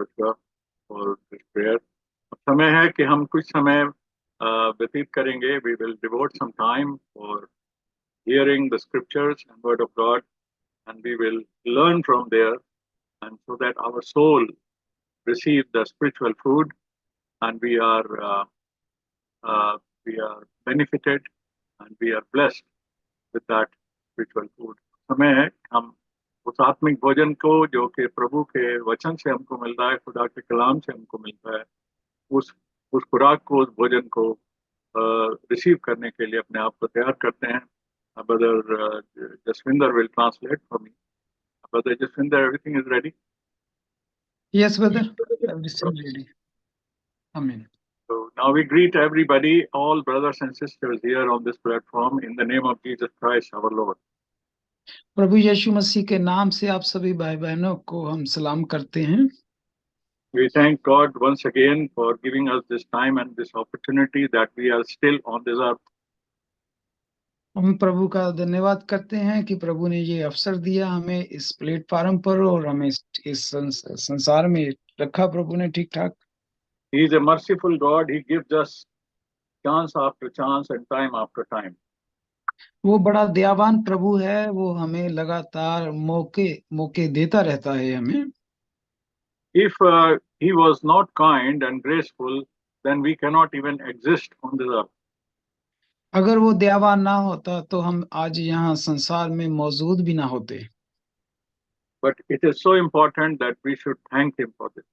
का और प्रेयर। समय है कि हम कुछ समय व्यतीत करेंगे। We will devote some time for hearing the scriptures and word of God, and we will learn from there, and so that our soul receive the spiritual food, and uh, we are benefited and we are blessed with that spiritual food. समय है हम उस आत्मिक भोजन को जो कि प्रभु के वचन से हमको मिलता है, खुदा के कलाम से हमको मिलता है, उस उस खुराक को, उस भोजन को रिसीव करने के लिए अपने आप को तैयार करते हैं। Brother Jaswinder will translate for me. Brother Jaswinder, everything is ready? Yes, brother. Everything ready. Amen. So now we greet everybody, all brothers and sisters here on this platform, in the name of Jesus Christ, our Lord. प्रभु यीशु मसीह के नाम से आप सभी भाई बहनों को हम सलाम करते हैं। We thank God once again for giving us this time and this opportunity that we are still on this earth. हम प्रभु का धन्यवाद करते हैं कि प्रभु ने ये अवसर दिया हमें इस प्लेटफार्म पर और हमें इस संसार में रखा प्रभु ने ठीक ठाक। He is a merciful God. He gives us chance after chance and time after time. वो बड़ा दयावान प्रभु है, वो हमें लगातार मौके मौके देता रहता है हमें। If He was not kind and graceful, then we cannot even exist on this earth. अगर वो दयावान ना होता तो हम आज यहाँ संसार में मौजूद भी ना होते। But it is so important that we should thank Him for this.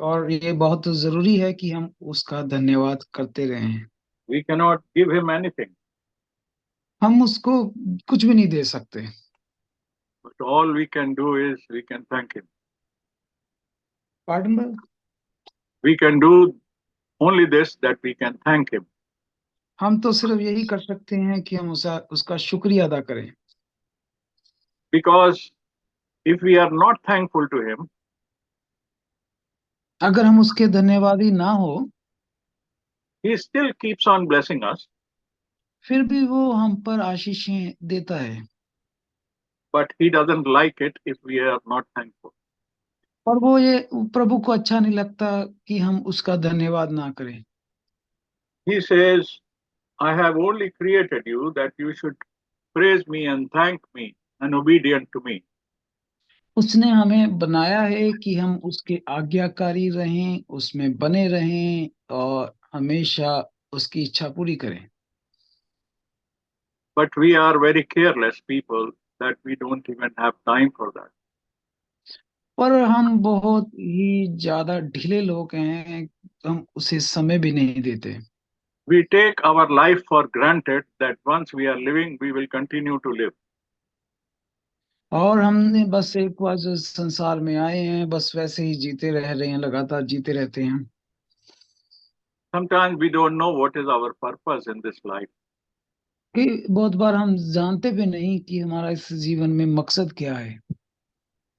और ये बहुत जरूरी है कि हम उसका धन्यवाद करते रहें। We cannot give Him anything, हम उसको कुछ भी नहीं दे सकते, but all we can do is we can thank Him. Pardon भाई, We can do only this, that we can thank Him. हम तो सिर्फ यही कर सकते हैं कि हम उसका शुक्रिया अदा करें। Because if we are not thankful to Him, अगर हम उसके धन्यवादी ना हो, He still keeps on blessing us, फिर भी वो हम पर आशीषें देता है। but He doesn't like it if we are not thankful. और वो ये प्रभु को अच्छा नहीं लगता कि हम उसका धन्यवाद ना करें। He says, I have only created you that you should praise me and thank me and obedient to me. उसने हमें बनाया है कि हम उसके आज्ञाकारी रहें, उसमें बने रहें और हमेशा उसकी इच्छा पूरी करें। But we are very careless people that we don't even have time for that. और हम बहुत ही ज्यादा ढीले लोग हैं, हम उसे समय भी नहीं देते। We take our life for granted that once we are living, we will continue to live. और हमने बस एक बार जो संसार में आए हैं, बस वैसे ही जीते रह रहे हैं, लगातार जीते रहते हैं। Sometimes we don't know what is our purpose in this life. कि बहुत बार हम जानते भी नहीं कि हमारा इस जीवन में मकसद क्या है।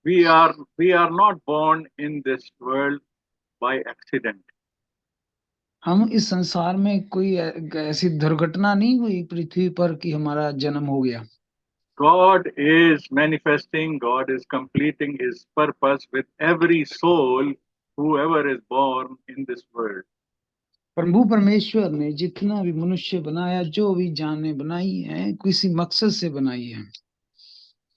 We are not born in this world by accident. हम इस संसार में कोई ऐसी दुर्घटना नहीं हुई पृथ्वी पर कि हमारा जन्म हो गया। God is manifesting, God is completing His purpose with every soul, whoever is born in this world. प्रभु परमेश्वर ने जितना भी मनुष्य बनाया, जो भी जाने बनाई है, किसी मकसद से बनाई है।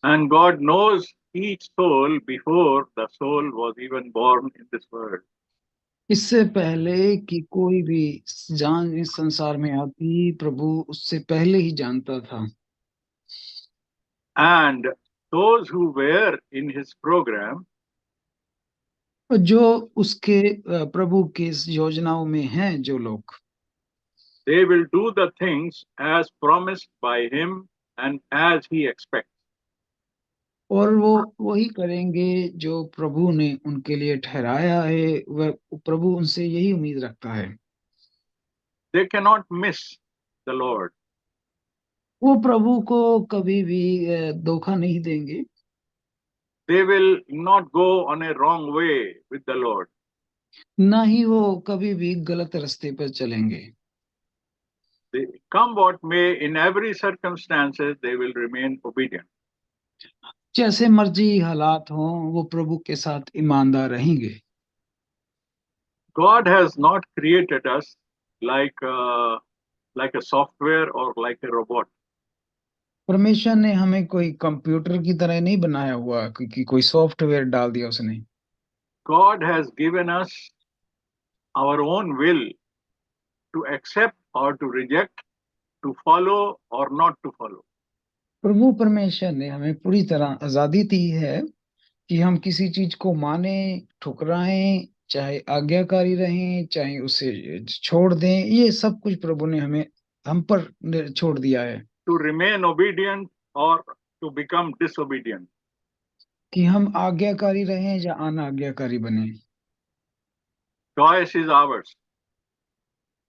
And God knows each soul before the soul was even born in this world. इससे पहले कि कोई भी जान इस संसार में आती, प्रभु उससे पहले ही जानता था। And those who were in His program, और जो उसके प्रभु के इस योजनाओं में हैं जो लोग, they will do the things as promised by Him and as He expects. और वो वही करेंगे जो प्रभु ने उनके लिए ठहराया है। वह प्रभु उनसे यही उम्मीद रखता है। They cannot miss the Lord. वो प्रभु को कभी भी धोखा नहीं देंगे। They will not go on a wrong way with the Lord. ना ही वो कभी भी गलत रास्ते पर चलेंगे। They, come what may, in every circumstances, they will remain obedient. जैसे मर्जी हालात हों, वो प्रभु के साथ ईमानदार रहेंगे। God has not created us like a software or like a robot. परमेश्वर ने हमें कोई कंप्यूटर की तरह नहीं बनाया हुआ कि कोई सॉफ्टवेयर डाल दिया उसने। God has given us our own will to accept or to reject, to follow or not to follow. प्रभु परमेश्वर ने हमें पूरी तरह आजादी दी है कि हम किसी चीज को माने, ठुकराएं, चाहे आज्ञाकारी रहें, चाहे उसे छोड़ दें। ये सब कुछ प्रभु ने हमें हम पर छोड़ दिया है To remain obedient or to become disobedient. कि हम आज्ञाकारी रहें या अनाज्ञाकारी बने। Choice is ours.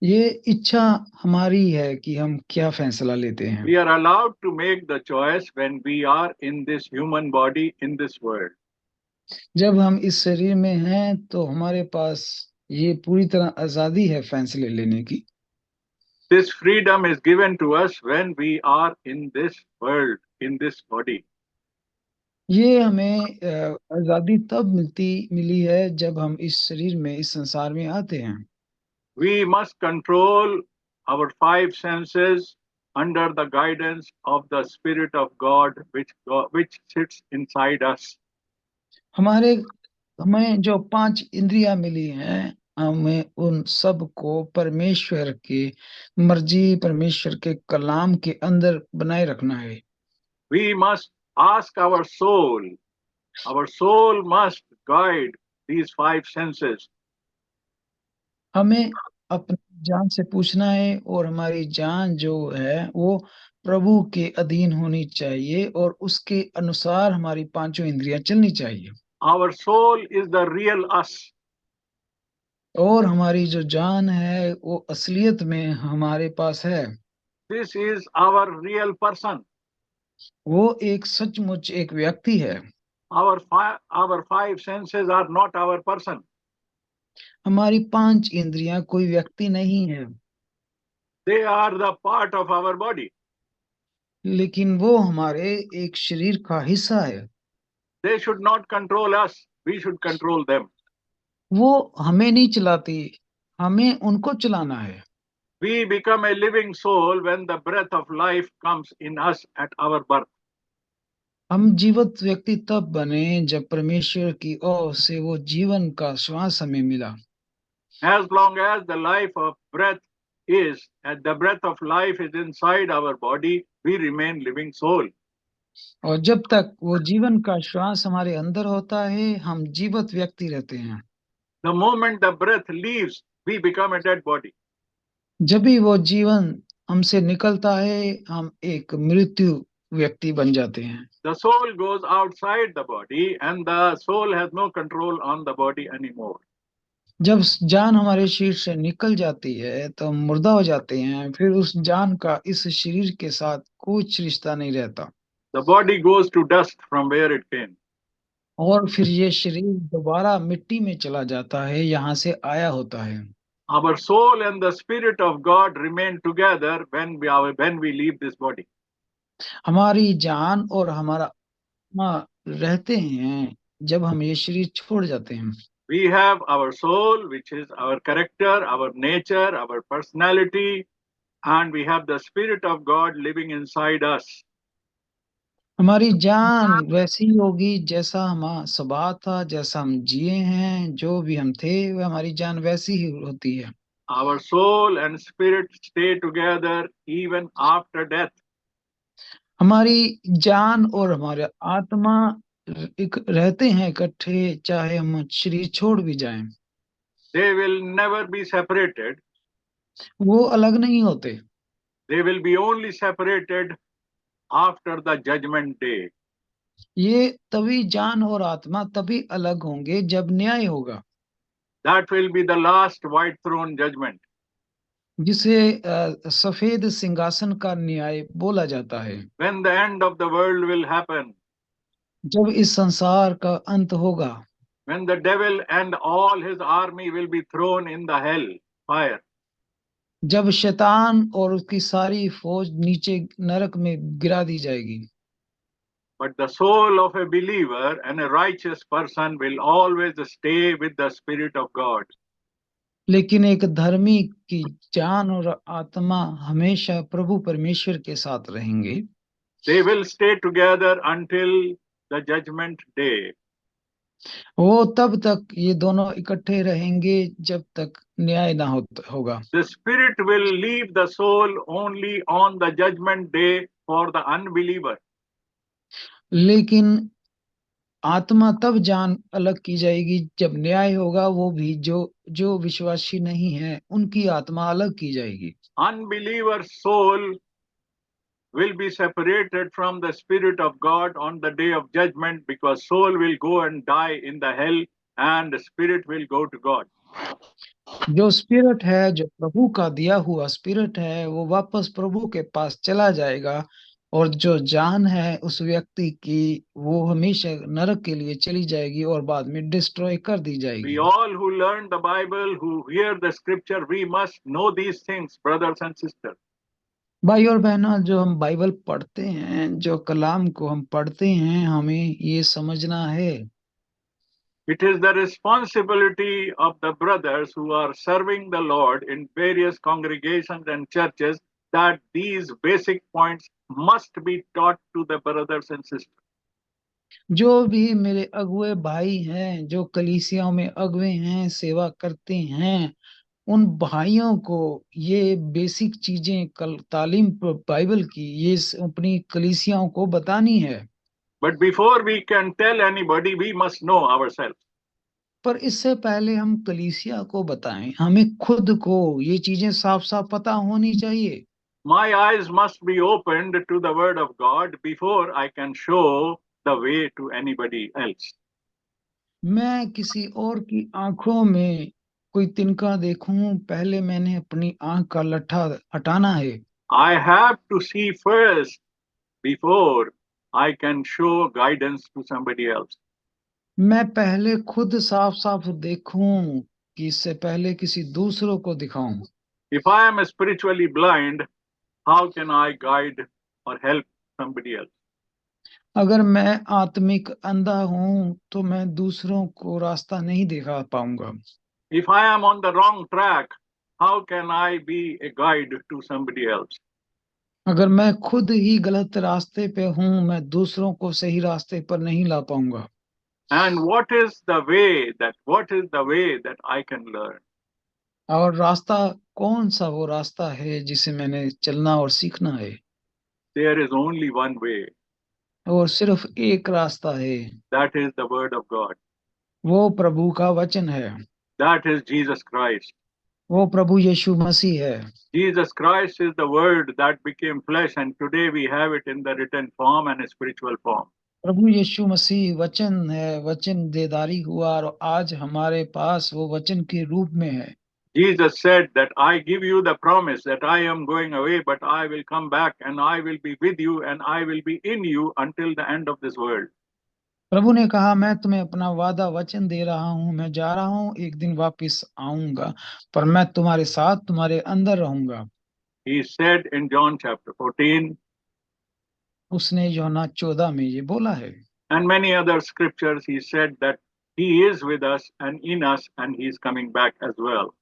ये इच्छा हमारी है कि हम क्या फैसला लेते हैं। We are allowed to make the choice when we are in this human body in this world. जब हम इस शरीर में हैं तो हमारे पास ये पूरी तरह आजादी है फैसले लेने की। This freedom is given to us when we are in this world, in this body. ये हमें आजादी तब मिली है जब हम इस शरीर में, इस संसार में आते हैं। We must control our five senses under the guidance of the Spirit of God, which sits inside us. हमें जो 5 इंद्रियां मिली हैं, हमें उन सब को परमेश्वर की मर्जी, परमेश्वर के कलाम के अंदर बनाए रखना है। We must ask our soul must guide these five senses. हमें अपनी जान से पूछना है और हमारी जान जो है वो प्रभु के अधीन होनी चाहिए और उसके अनुसार हमारी पांचों इंद्रियां चलनी चाहिए। Our soul is the real us. और हमारी जो जान है वो असलियत में हमारे पास है। This is our real person. वो एक सचमुच एक व्यक्ति है। Our five senses are not our person. हमारी 5 इंद्रियां कोई व्यक्ति नहीं है, They are the part of our body. लेकिन वो हमारे एक शरीर का हिस्सा है। They should not control us. We should control them. वो हमें नहीं चलाती, हमें उनको चलाना है। We become a living soul when the breath of life comes in us at our birth. हम जीवित व्यक्ति तब बने जब परमेश्वर की ओर से वो जीवन का श्वास हमें मिला। As long as the life of breath is, and the breath of life is inside our body, we remain living soul. और जब तक वो जीवन का श्वास हमारे अंदर होता है, हम जीवित व्यक्ति रहते हैं। The moment the breath leaves, we become a dead body. जब भी वो जीवन हमसे निकलता है, हम एक मृत्यु व्यक्ति बन जाते हैं। The soul goes outside the body, and the soul has no control on the body anymore. जब जान हमारे शरीर से निकल जाती है तो हम मुर्दा हो जाते हैं, फिर उस जान का इस शरीर के साथ कुछ रिश्ता नहीं रहता The body goes to dust from where it came. और फिर ये शरीर दोबारा मिट्टी में चला जाता है, यहाँ से आया होता है। Our soul and the Spirit of God remain together when we leave this body. हमारी जान और हमारा आत्मा रहते हैं जब हम ये शरीर छोड़ जाते हैं। We have our soul, which is our character, our nature, our personality, and we have the Spirit of God living inside us. हमारी जान वैसी होगी जैसा हमारा स्वभाव था, जैसा हम जिए हैं, जो भी हम थे, वह हमारी जान वैसी ही होती है। Our soul and spirit stay together even after death. हमारी जान और हमारा आत्मा रहते हैं इकट्ठे, चाहे हम शरीर छोड़ भी जाएं। They will never be separated. वो अलग नहीं होते। They will be only separated after the judgment day. ये तभी जान और आत्मा तभी अलग होंगे जब न्याय होगा, That will be the last white throne judgment. जिसे सफेद सिंहासन का न्याय बोला जाता है। When the end of the world will happen, जब इस संसार का अंत होगा, when the devil and all his army will be thrown in the hell fire. जब शैतान और उसकी सारी फौज नीचे नरक में गिरा दी जाएगी, But the soul of a believer and a righteous person will always stay with the Spirit of God. लेकिन एक धर्मी की जान और आत्मा हमेशा प्रभु परमेश्वर के साथ रहेंगे। They will stay together until the judgment day. वो तब तक ये दोनों इकट्ठे रहेंगे जब तक न्याय ना होगा। The spirit will leave the soul only on the judgment day for the unbeliever. लेकिन आत्मा तब जान अलग की जाएगी जब न्याय होगा, वो भी जो जो विश्वासी नहीं है उनकी आत्मा अलग की जाएगी। Unbeliever soul will be separated from the spirit of God on the day of judgment, because soul will go and die in the hell and the spirit will go to God. जो spirit है, जो प्रभु का दिया हुआ spirit है, वो वापस प्रभु के पास चला जाएगा, और जो जान है उस व्यक्ति की, वो हमेशा नरक के लिए चली जाएगी और बाद में डिस्ट्रॉय कर दी We जाएगी। all who learn the Bible, who hear the scripture, we must know these things, brothers and sisters. भाई और बहनों, जो हम बाइबल पढ़ते हैं, जो कलाम को हम पढ़ते हैं, हमें ये समझना है। It is the responsibility of the brothers who are serving the Lord in various congregations and churches that these basic points must be taught to the brothers and sisters. जो भी मेरे अगुए भाई हैं, जो कलीसियाओं में अगुए हैं, सेवा करते हैं, उन भाइयों को ये बेसिक चीजें, कल तालीम बाइबल की, ये अपनी कलीसियाओं को बतानी है। But before we can tell anybody, we must know ourselves. पर इससे पहले हम कलीसिया को बताएं, हमें खुद को ये चीजें साफ साफ पता होनी चाहिए। My eyes must be opened to the Word of God before I can show the way to anybody else. मैं किसी और की आंखों में कोई तिनका देखूं, पहले मैंने अपनी आंख का लट्ठा हटाना है। I have to see first before I can show guidance to somebody else. मैं पहले खुद साफ साफ देखूं कि इससे पहले किसी दूसरों को दिखाऊं। If I am spiritually blind, how can I guide or help somebody else? अगर मैं आत्मिक अंधा हूं तो मैं दूसरों को रास्ता नहीं दिखा पाऊंगा। If I am on the wrong track, how can I be a guide to somebody else? अगर मैं खुद ही गलत रास्ते पे हूं, मैं दूसरों को सही रास्ते पर नहीं ला पाऊंगा। And what is the way that I can learn? और रास्ता कौन सा वो रास्ता है जिसे मैंने चलना और सीखना है? There is only one way. और सिर्फ एक रास्ता है, That is the Word of God. वो प्रभु का वचन है, That is Jesus Christ. वो प्रभु यीशु मसीह है। Jesus Christ is the Word that became flesh, and today we have it in the written form and spiritual form. प्रभु यीशु मसीह वचन है, वचन देदारी हुआ और आज हमारे पास वो वचन के रूप में है। Jesus said that I give you the promise that I am going away, but I will come back and I will be with you and I will be in you until the end of this world. प्रभु ने कहा, मैं तुम्हें अपना वादा वचन दे रहा हूँ, मैं जा रहा हूँ, एक दिन वापस आऊंगा, पर मैं तुम्हारे साथ, तुम्हारे अंदर रहूंगा। He said in John chapter 14 उसने यूहन्ना 14 में ये बोला है। and many other scriptures, he said that he is with us and in us and he is coming back as well.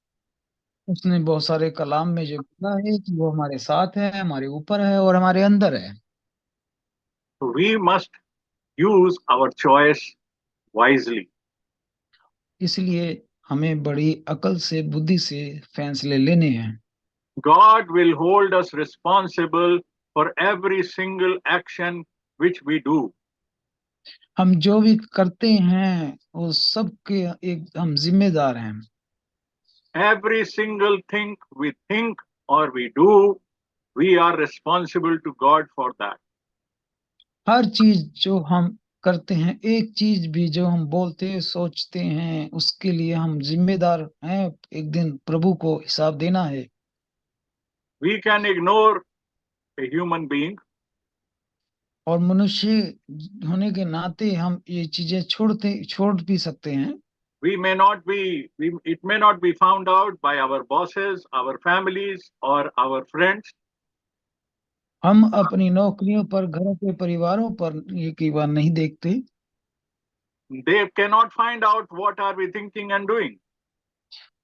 उसने बहुत सारे कलाम में ये बोला है कि वो हमारे साथ है, हमारे ऊपर है और हमारे अंदर है। So we must use our choice wisely. इसलिए हमें बड़ी अकल से, बुद्धि से फैसले लेने हैं। God will hold us responsible for every single action which we do. हम जो भी करते हैं वो सब के एक हम जिम्मेदार हैं। Every single thing we think or we do, we are responsible to God for that. हर चीज जो हम करते हैं, एक चीज भी जो हम बोलते सोचते हैं, उसके लिए हम जिम्मेदार हैं। एक दिन प्रभु को हिसाब देना है। We can ignore a human being, और मनुष्य होने के नाते हम ये चीजें छोड़ भी सकते हैं। it may not be found out by our bosses, our families, or our friends. हम अपनी नौकरियों पर, घरों के परिवारों पर ये कई बार नहीं देखते। They cannot find out what are we thinking and doing.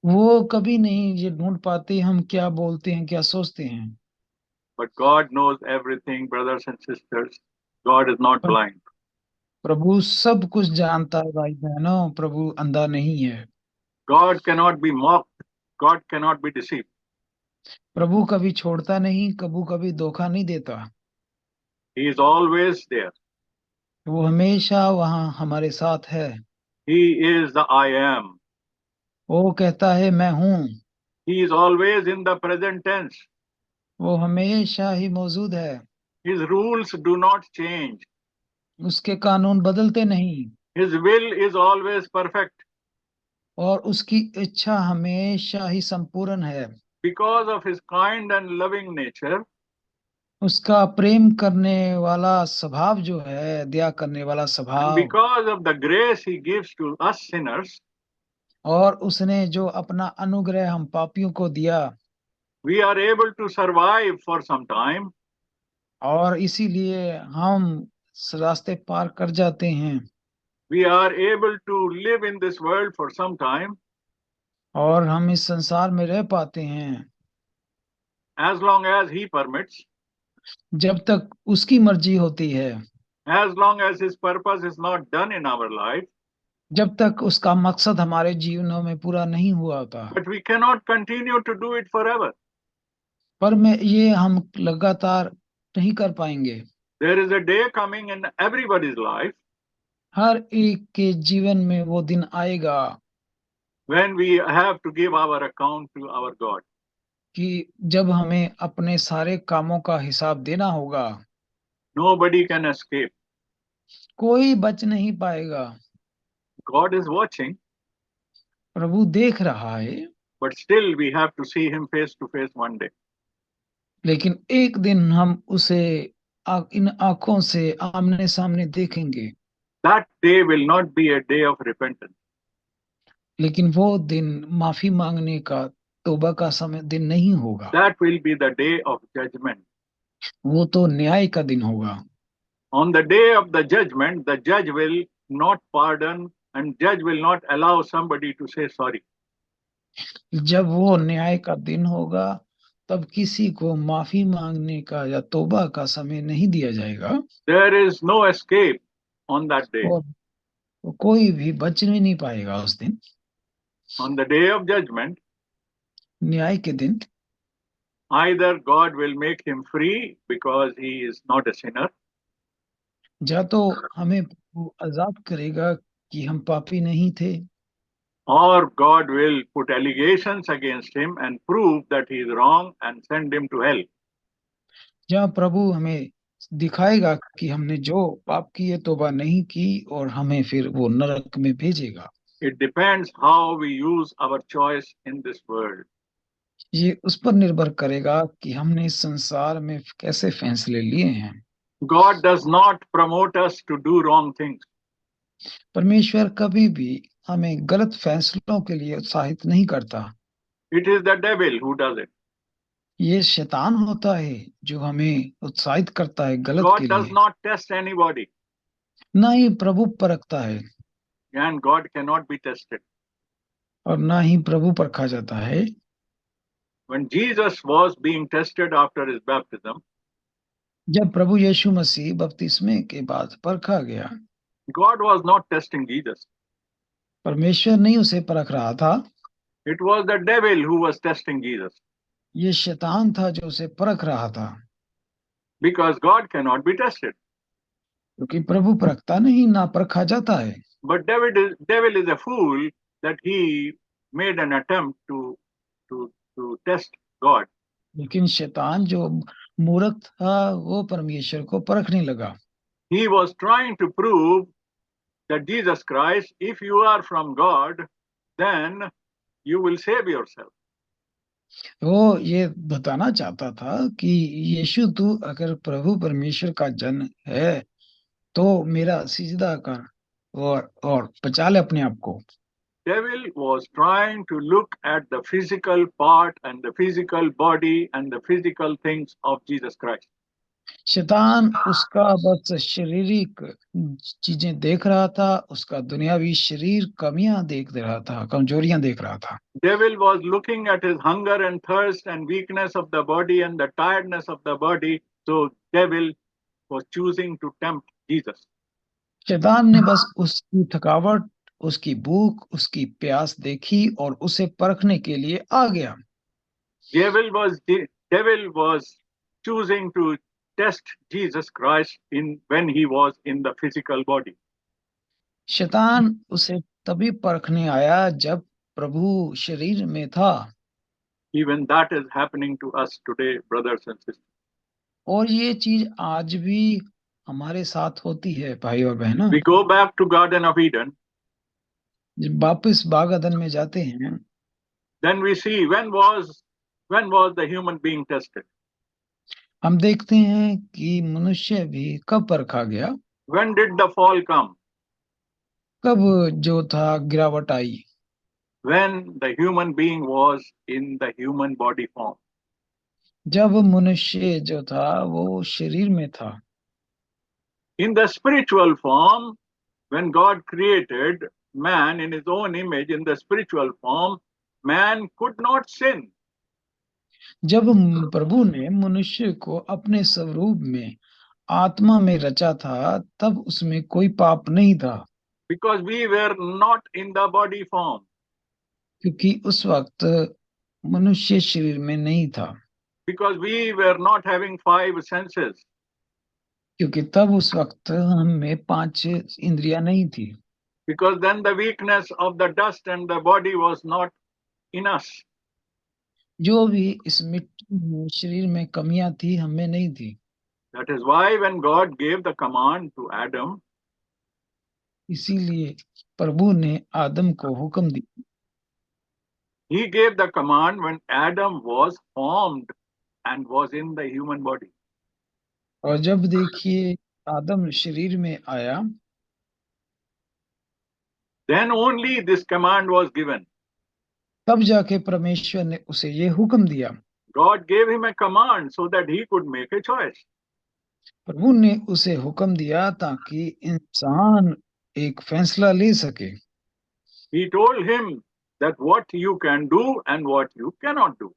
वो कभी नहीं ये ढूंढ पाते हम क्या बोलते हैं, क्या सोचते हैं। But God knows everything, brothers and sisters. God is not पर blind. प्रभु सब कुछ जानता है भाई बहनों, प्रभु अंधा नहीं है। God cannot be mocked. God cannot be deceived. प्रभु कभी छोड़ता नहीं, कभी कभी धोखा नहीं देता। He is always there. वो हमेशा वहाँ हमारे साथ है। He is the I am. वो कहता है मैं हूँ। He is always in the present tense. वो हमेशा ही मौजूद है। His rules do not change. उसके कानून बदलते नहीं। His will is always perfect. और उसकी इच्छा हमेशा ही संपूर्ण है। Because of his kind and loving nature, उसका प्रेम करने वाला स्वभाव जो है, दया करने वाला and स्वभाव, because of the grace he gives to us sinners, और उसने जो अपना अनुग्रह हम पापियों को दिया, we are able to survive for some time. और इसीलिए हम इस रास्ते पार कर जाते हैं। We are able to live in this world for some time और हम इस संसार में रह पाते हैं as long as he permits, जब तक उसकी मर्जी होती है, as long as his purpose is not done in our life. जब तक उसका मकसद हमारे जीवनों में पूरा नहीं हुआ होता। But we cannot continue to do it forever. पर मैं ये हम लगातार नहीं कर पाएंगे। There is a day coming in everybody's life हर एक के जीवन में वो दिन आएगा when we have to give our account to our God. कि जब हमें अपने सारे कामों का हिसाब देना होगा। Nobody can escape. कोई बच नहीं पाएगा। God is watching, प्रभु देख रहा है। but still we have to see him face to face one day. लेकिन एक दिन हम उसे इन आंखों से आमने सामने देखेंगे। That day will not be a day of repentance. लेकिन वो दिन माफी मांगने का, तौबा का समय दिन नहीं होगा। That will be the day of judgment. वो तो न्याय का दिन होगा। On the day of the judgment, the judge will not pardon and judge will not allow somebody to say sorry. जब वो न्याय का दिन होगा, तब किसी को माफी मांगने का या तौबा का समय नहीं दिया जाएगा। There is no escape on that day. और कोई भी बच भी नहीं पाएगा उस दिन, On the day of judgment, न्याय के दिन। either God will make him free because he is not a sinner, या तो हमें वो आजाद करेगा कि हम पापी नहीं थे, or God will put allegations against him and prove that he is wrong and send him to hell. या प्रभु हमें दिखाएगा कि हमने जो पाप किए तौबा नहीं की, और हमें फिर वो नरक में भेजेगा। It depends how we use our choice in this world. ये उस पर निर्भर करेगा कि हमने इस संसार में कैसे फैसले लिए हैं। God does not promote us to do wrong things. परमेश्वर कभी भी हमें गलत फैसलों के लिए उत्साहित नहीं करता। It is the devil who does it. ये शैतान होता है जो हमें उत्साहित करता है गलत के God does लिए। not test anybody, ना ही प्रभु परखता है, and God cannot be tested. और ना ही प्रभु परखा जाता है। When Jesus was being tested after his baptism, जब प्रभु यीशु मसीह बपतिस्मे के बाद परखा गया, God was not testing Jesus. परमेश्वर नहीं उसे परख रहा था, It was the devil who was testing Jesus ये शैतान था जो उसे परख रहा था। because God cannot be tested. क्योंकि प्रभु परखता नहीं, ना परखा जाता है। But devil is a fool that he made an attempt to test God. लेकिन शैतान जो मूर्ख था, वो परमेश्वर को परखने लगा। He was trying to prove that Jesus Christ, if you are from God, then you will save yourself. वो ये बताना चाहता था कि यीशु तू अगर प्रभु परमेश्वर का जन है, तो मेरा सिजदा कर और बचा ले अपने आप को। Devil was trying to look at the physical part and the physical body and the physical things of Jesus Christ. शैतान उसका बस शारीरिक चीजें देख रहा था, उसका दुनियावी शरीर कमियां देख रहा था, कमजोरियां देख रहा था। Devil was looking at his hunger and thirst and weakness of the body and the tiredness of the body. So devil was choosing to tempt Jesus. शैतान ने बस उसकी थकावट, उसकी भूख, उसकी प्यास देखी और उसे परखने के लिए आ गया। Devil was choosing to test Jesus Christ in when he was in the physical body. शैतान उसे तभी परखने आया जब प्रभु शरीर में था। Even that is happening to us today, brothers and sisters. और ये चीज आज भी हमारे साथ होती है भाई और बहनों। We go back to Garden of Eden, जब वापस बाग अदन में जाते हैं, then we see when was the human being tested? हम देखते हैं कि मनुष्य भी कब परखा गया, When did the fall come? कब जो था गिरावट आई। When the human being was in the human body form. जब मनुष्य जो था वो शरीर में था। In the spiritual form, when God created man in his own image, in the spiritual form, man could not sin जब प्रभु ने मनुष्य को अपने स्वरूप में आत्मा में रचा था, तब उसमें कोई पाप नहीं था, because we were not in the body form. क्योंकि उस वक्त मनुष्य शरीर में नहीं था, Because we were not having five senses. क्योंकि तब उस वक्त हम में 5 इंद्रियां नहीं थी। Because then the weakness of the dust and the body was not in us. जो भी इस मिट्टी में शरीर में कमियां थी, हमें नहीं थी। That is why when God gave the command to Adam, इसीलिए प्रभु ने आदम को हुक्म दिया। he gave the command when Adam was formed and was in the human body. और जब देखिए आदम शरीर में आया, Then only this command was given. तब जाके परमेश्वर ने उसे ये हुक्म दिया। God gave him a command so that he could make a choice. प्रभु ने उसे हुक्म दिया ताकि इंसान एक फैसला ले सके। He told him that what you can do and what you cannot do.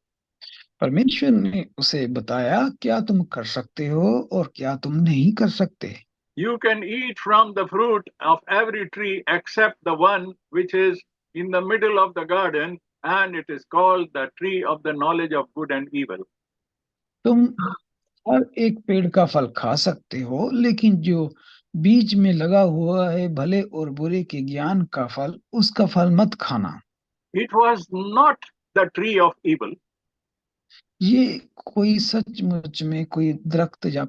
परमेश्वर ने उसे बताया क्या तुम कर सकते हो और क्या तुम नहीं कर सकते। You can eat from the fruit of every tree except the one which is in the middle of the garden, and it is called the tree of the knowledge of good and evil. तुम हर एक पेड़ का फल खा सकते हो, लेकिन जो बीच में लगा हुआ है भले और बुरे के ज्ञान का फल, उसका फल मत खाना। It was not the tree of evil. ये कोई सचमुच में कोई दरख्त या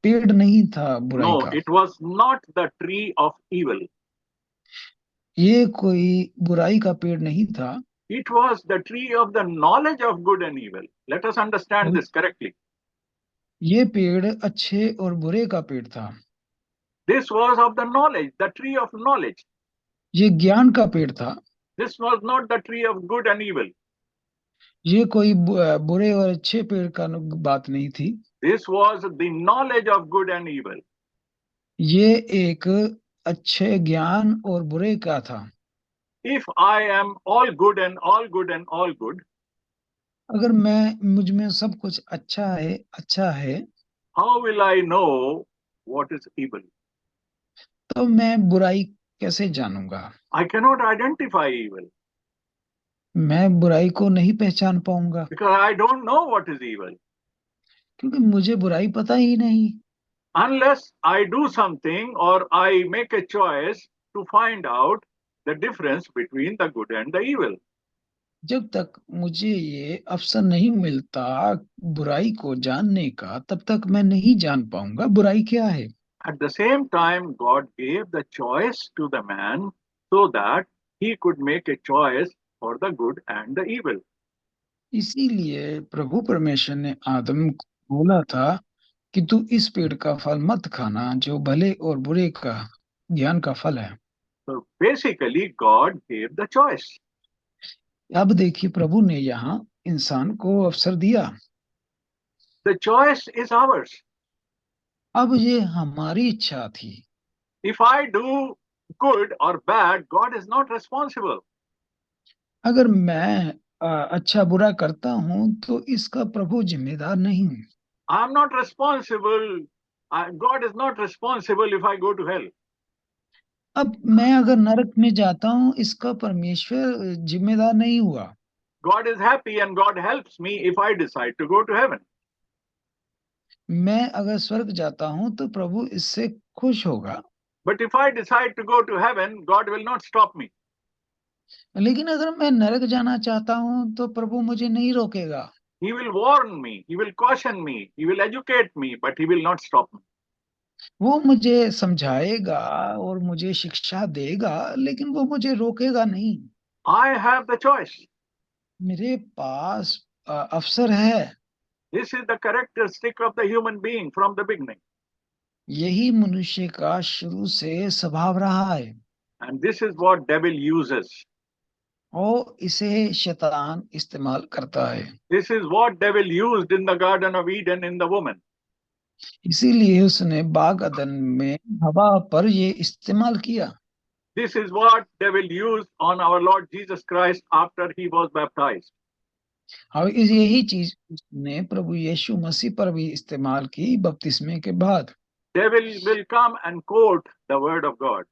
पेड़ नहीं था बुराई No, का। it was not the tree of evil. ये कोई बुराई का पेड़ नहीं था। It was the tree of the knowledge of good and evil. Let us understand this correctly. ये पेड़ अच्छे और बुरे का पेड़ था। This was of the knowledge, the tree of knowledge. ये ज्ञान का पेड़ था। This was not the tree of good and evil. ये कोई बुरे और अच्छे पेड़ का बात नहीं थी। This was the knowledge of good and evil. ये एक अच्छे ज्ञान और बुरे का था। If I am all good and all good and all good, अगर मैं मुझ में सब कुछ अच्छा है, how will I know what is evil? तो मैं बुराई कैसे जानूंगा? I cannot identify evil मैं बुराई को नहीं पहचान पाऊंगा, because I don't know what is evil. क्योंकि मुझे बुराई पता ही नहीं। Unless I do something or I make a choice to find out the difference between the good and the evil. जब तक मुझे ये अवसर नहीं मिलता बुराई को जानने का, तब तक मैं नहीं जान पाऊंगा बुराई क्या है। At the same time, God gave the choice to the man so that he could make a choice for the good and the evil. इसीलिए प्रभु परमेश्वर ने आदम को बोला था कि तू इस पेड़ का फल मत खाना जो भले और बुरे का ज्ञान का फल है। So basically, God gave the choice. अब देखिए प्रभु ने यहाँ इंसान को अवसर दिया। The choice is ours. अब ये हमारी इच्छा थी। If I do good or bad, God is not responsible. अगर मैं अच्छा बुरा करता हूं तो इसका प्रभु जिम्मेदार नहीं। I am not responsible. God is not responsible if I go to hell. अब मैं अगर नरक में जाता हूं इसका परमेश्वर जिम्मेदार नहीं हुआ। God is happy and God helps me if I decide to go to heaven. मैं अगर स्वर्ग जाता हूं तो प्रभु इससे खुश होगा। But if I decide to go to heaven, God will not stop me. लेकिन अगर मैं नरक जाना चाहता हूं तो प्रभु मुझे नहीं रोकेगा। He will warn me, He will caution me, He will educate me, but He will not stop me. वो मुझे समझाएगा और मुझे शिक्षा देगा, लेकिन वो मुझे रोकेगा नहीं। I have the choice. मेरे पास अवसर है। This is the characteristic of the human being from the beginning. यही मनुष्य का शुरू से स्वभाव रहा है And this is what devil uses. और इसे शैतान इस्तेमाल करता है। This is what devil used in the Garden of Eden in the woman. इसीलिए उसने बाग अदन में हवा पर ये इस्तेमाल किया। This is what devil used on our Lord Jesus Christ after He was baptized. और यही चीज उसने प्रभु यीशु मसीह पर भी इस्तेमाल की बपतिस्मे के बाद। Devil will come and quote the word of God.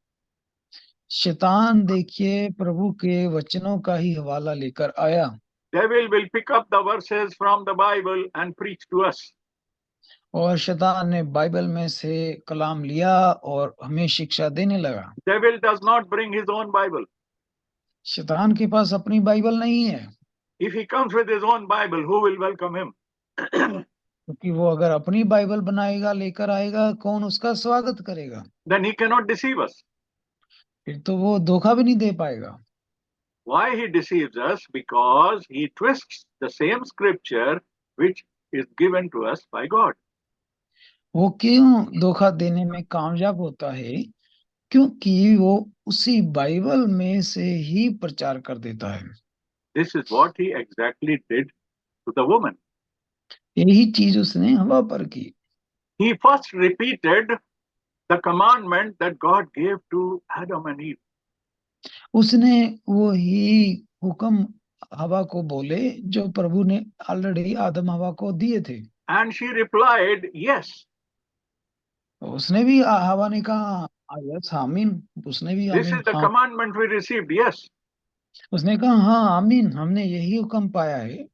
शैतान देखिए प्रभु के वचनों का ही हवाला लेकर आया। Devil will pick up the verses from the Bible and preach to us. और शैतान ने बाइबल में से कलाम लिया और हमें शिक्षा देने लगा। Devil does not bring his own Bible. शैतान के पास अपनी बाइबल नहीं है। If he comes with his own Bible, who will welcome him? क्योंकि वो अगर अपनी बाइबल बनाएगा लेकर आएगा, कौन उसका स्वागत करेगा? Then he cannot deceive us. फिर तो वो धोखा भी नहीं दे पाएगा। Why he deceives us? Because he twists the same scripture which is given to us by God. वो क्यों धोखा देने में कामयाब होता है? क्योंकि वो उसी बाइबल में से ही प्रचार कर देता है। This is what he exactly did to the woman. यही चीज उसने हवा पर की। He first repeated the commandment that God gave to Adam and Eve. उसने वो ही हुक्म हवा को बोले जो प्रभु ने ऑलरेडी आदम हवा को दिए थे। And she replied, yes. उसने भी हवा ने कहा यस आमीन। उसने भी This आमीन is the हाँ। commandment we received, yes. उसने कहा हाँ आमीन, हमने यही हुक्म पाया है।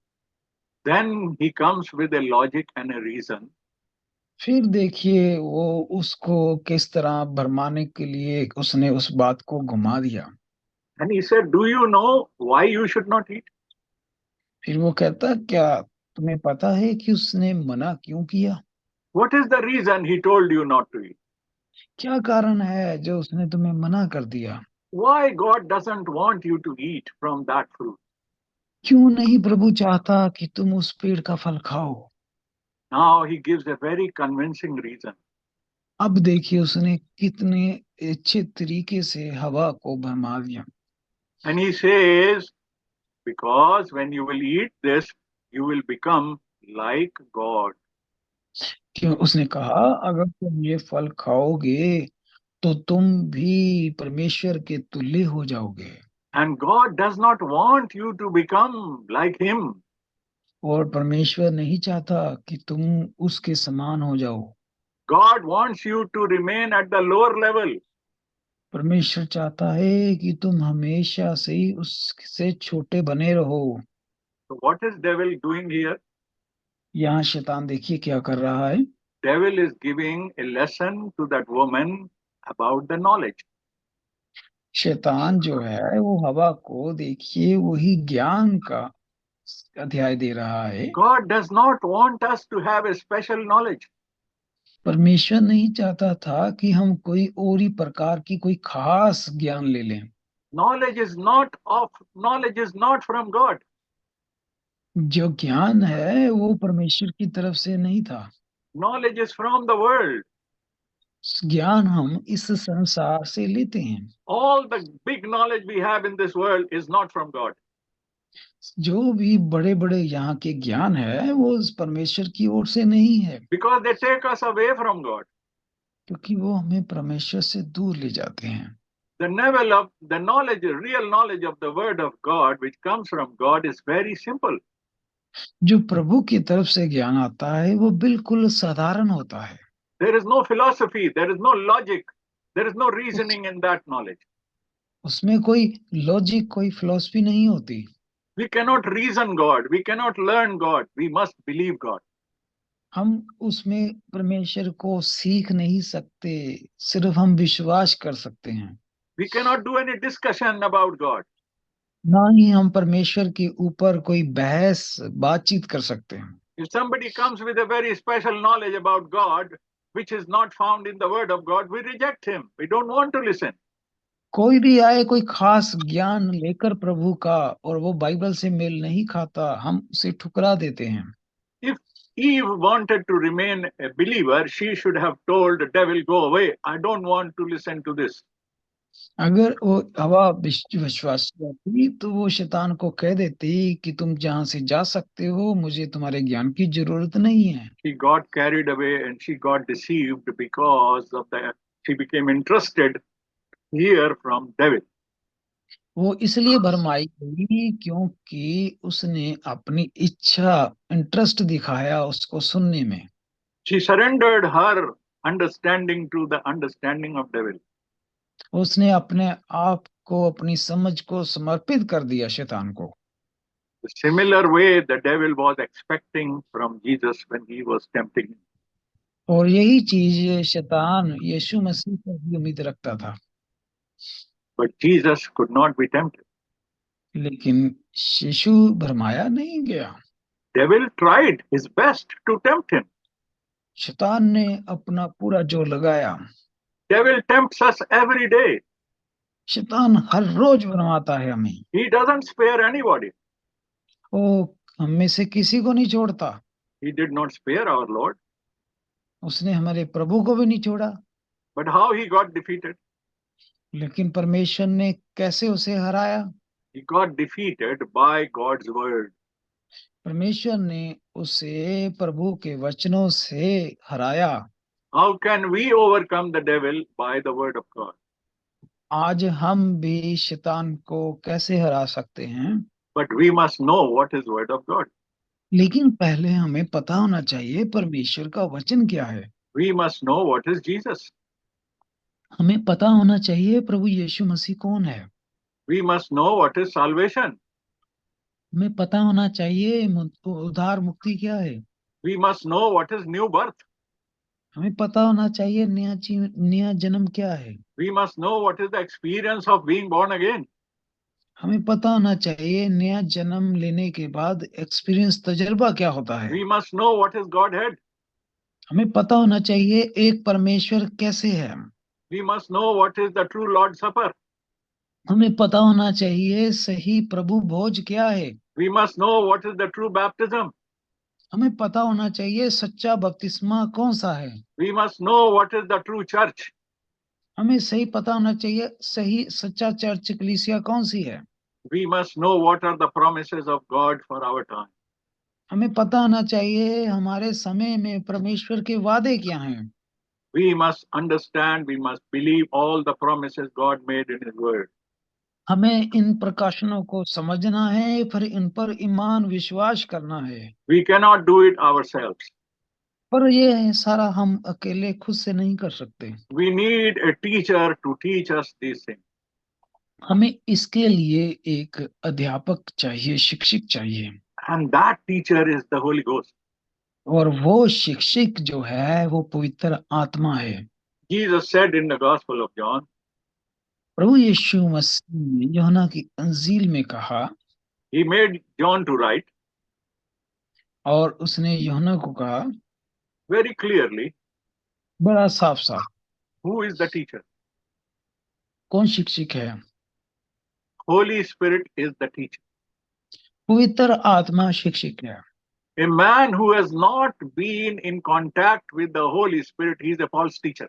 Then he comes with a logic and a reason. फिर देखिए वो उसको किस तरह भरमाने के लिए उसने उस बात को घुमा दिया। And he said, do you know why you should not eat? फिर वो कहता क्या तुम्हें पता है कि उसने मना क्यों किया? What is the reason he told you not to eat? क्या कारण है जो उसने तुम्हें मना कर दिया? Why God doesn't want you to eat from that fruit? क्यों नहीं प्रभु चाहता कि तुम उस पेड़ का फल खाओ? Now he gives a very convincing reason. अब देखिए उसने कितने अच्छे तरीके से हवा को भरमा दिया। And he says, because when you will eat this, you will become like God. क्यों उसने कहा अगर तुम ये फल खाओगे तो तुम भी परमेश्वर के तुल्य हो जाओगे। And God does not want you to become like him. और परमेश्वर नहीं चाहता कि तुम उसके समान हो जाओ। God wants you to remain at the lower level. परमेश्वर चाहता है कि तुम हमेशा से ही उससे छोटे बने रहो। So what is devil doing here? यहाँ शैतान देखिए क्या कर रहा है। Devil is giving a lesson to that woman about the knowledge. शैतान जो है वो हवा को देखिए वही ज्ञान का अध्याय दे रहा है। God does not want us to have a special knowledge. परमेश्वर नहीं चाहता था कि हम कोई और ही प्रकार की कोई खास ज्ञान ले लें। Knowledge is not from God. जो ज्ञान है वो परमेश्वर की तरफ से नहीं था। Knowledge is from the world. ज्ञान हम इस संसार से लेते हैं। All the big knowledge we have in this world is not from God. जो भी बड़े बड़े यहाँ के ज्ञान है वो उस परमेश्वर की ओर से नहीं है। Because they take us away from God. क्योंकि वो हमें परमेश्वर से दूर ले जाते हैं। The knowledge, real knowledge of the word of God, which comes from God, is very simple. जो प्रभु की तरफ से ज्ञान आता है वो बिल्कुल साधारण होता है। There is no philosophy, there is no logic, there is no उस reasoning in that knowledge. उसमें कोई लॉजिक, कोई फिलॉसफी नहीं होती। We cannot reason God, we cannot learn God, we must believe God. हम उसमें परमेश्वर को सीख नहीं सकते, सिर्फ हम विश्वास कर सकते हैं। We cannot do any discussion about God. ना ही हम परमेश्वर के ऊपर कोई बहस, बातचीत कर सकते हैं। If somebody comes with a very special knowledge about God, which is not found in the word of God, we reject him. We don't want to listen. कोई भी आए कोई खास ज्ञान लेकर प्रभु का और वो बाइबल से मेल नहीं खाता, हम उसे ठुकरा देते हैं। If Eve wanted to remain a believer, she should have told the devil, go away. I don't want to listen to this. अगर वो हवा विश्वास थी तो वो शैतान को कह देती कि तुम जहां से जा सकते हो, मुझे तुम्हारे ज्ञान की जरूरत नहीं है। She got carried away and she got deceived because of that. She became interested to hear from devil. वो इसलिए भरमाई गई क्योंकि उसने अपनी इच्छा, इंटरेस्ट दिखाया उसको सुनने में। She surrendered her understanding to the understanding of devil. उसने अपने आप को, अपनी समझ को समर्पित कर दिया शैतान को। The similar way the devil was expecting from Jesus when he was tempting him. और यही चीज शैतान यीशु मसीह पर भी उम्मीद रखता था, But Jesus could not be tempted. लेकिन यीशु भरमाया नहीं गया। Devil tried his best to tempt him. शैतान ने अपना पूरा जोर लगाया। Devil tempts us every day. शैतान हर रोज भरमाता है हमें। He doesn't spare anybody. वो हम में से किसी को नहीं छोड़ता। He did not spare our Lord. उसने हमारे प्रभु को भी नहीं छोड़ा। But how he got defeated? लेकिन परमेश्वर ने कैसे उसे हराया? He got defeated by God's word. परमेश्वर ने उसे प्रभु के वचनों से हराया। How can we overcome the devil? By the word of God. आज हम भी शैतान को कैसे हरा सकते हैं? But we must know what is word of God. लेकिन पहले हमें पता होना चाहिए परमेश्वर का वचन क्या है। We must know what is Jesus. हमें पता होना चाहिए प्रभु यीशु मसीह कौन है। We must know what is salvation. हमें पता होना चाहिए उद्धार मुक्ति क्या है। We must know what is new birth. हमें पता होना चाहिए नया जन्म क्या है। We must know what is the experience of being born again. हमें पता होना चाहिए नया जन्म लेने के बाद एक्सपीरियंस, तजुर्बा क्या होता है। We must know what is Godhead. हमें पता होना चाहिए एक परमेश्वर कैसे है। We must know what is the true Lord's Supper. हमें पता होना चाहिए सही प्रभु भोज क्या है। We must know what is the true baptism. हमें पता होना चाहिए सच्चा बपतिस्मा कौन सा है। We must know what is the true church. हमें सही पता होना चाहिए सही सच्चा चर्च कलीसिया कौन सी है। We must know what are the promises of God for our time. हमें पता होना चाहिए हमारे समय में परमेश्वर के वादे क्या हैं। We must understand, we must believe all the promises God made in His Word. हमें इन प्रकाशनों को समझना है, फिर इन पर ईमान विश्वास करना है। We cannot do it ourselves. पर ये है सारा हम अकेले खुद से नहीं कर सकते। We need a teacher to teach us these things. हमें इसके लिए एक अध्यापक चाहिए, शिक्षक चाहिए। And that teacher is the Holy Ghost. और वो शिक्षक जो है वो पवित्र आत्मा है। Jesus said in the Gospel of John, प्रभु यीशु मसीह ने यूहन्ना की अंजील में कहा, He made John to write और उसने यूहन्ना को कहा very clearly बड़ा साफ साफ, who is the teacher. कौन शिक्षक है? Holy Spirit is the teacher. पवित्र आत्मा शिक्षक है। A man who has not been in contact with the Holy Spirit, he is a false teacher.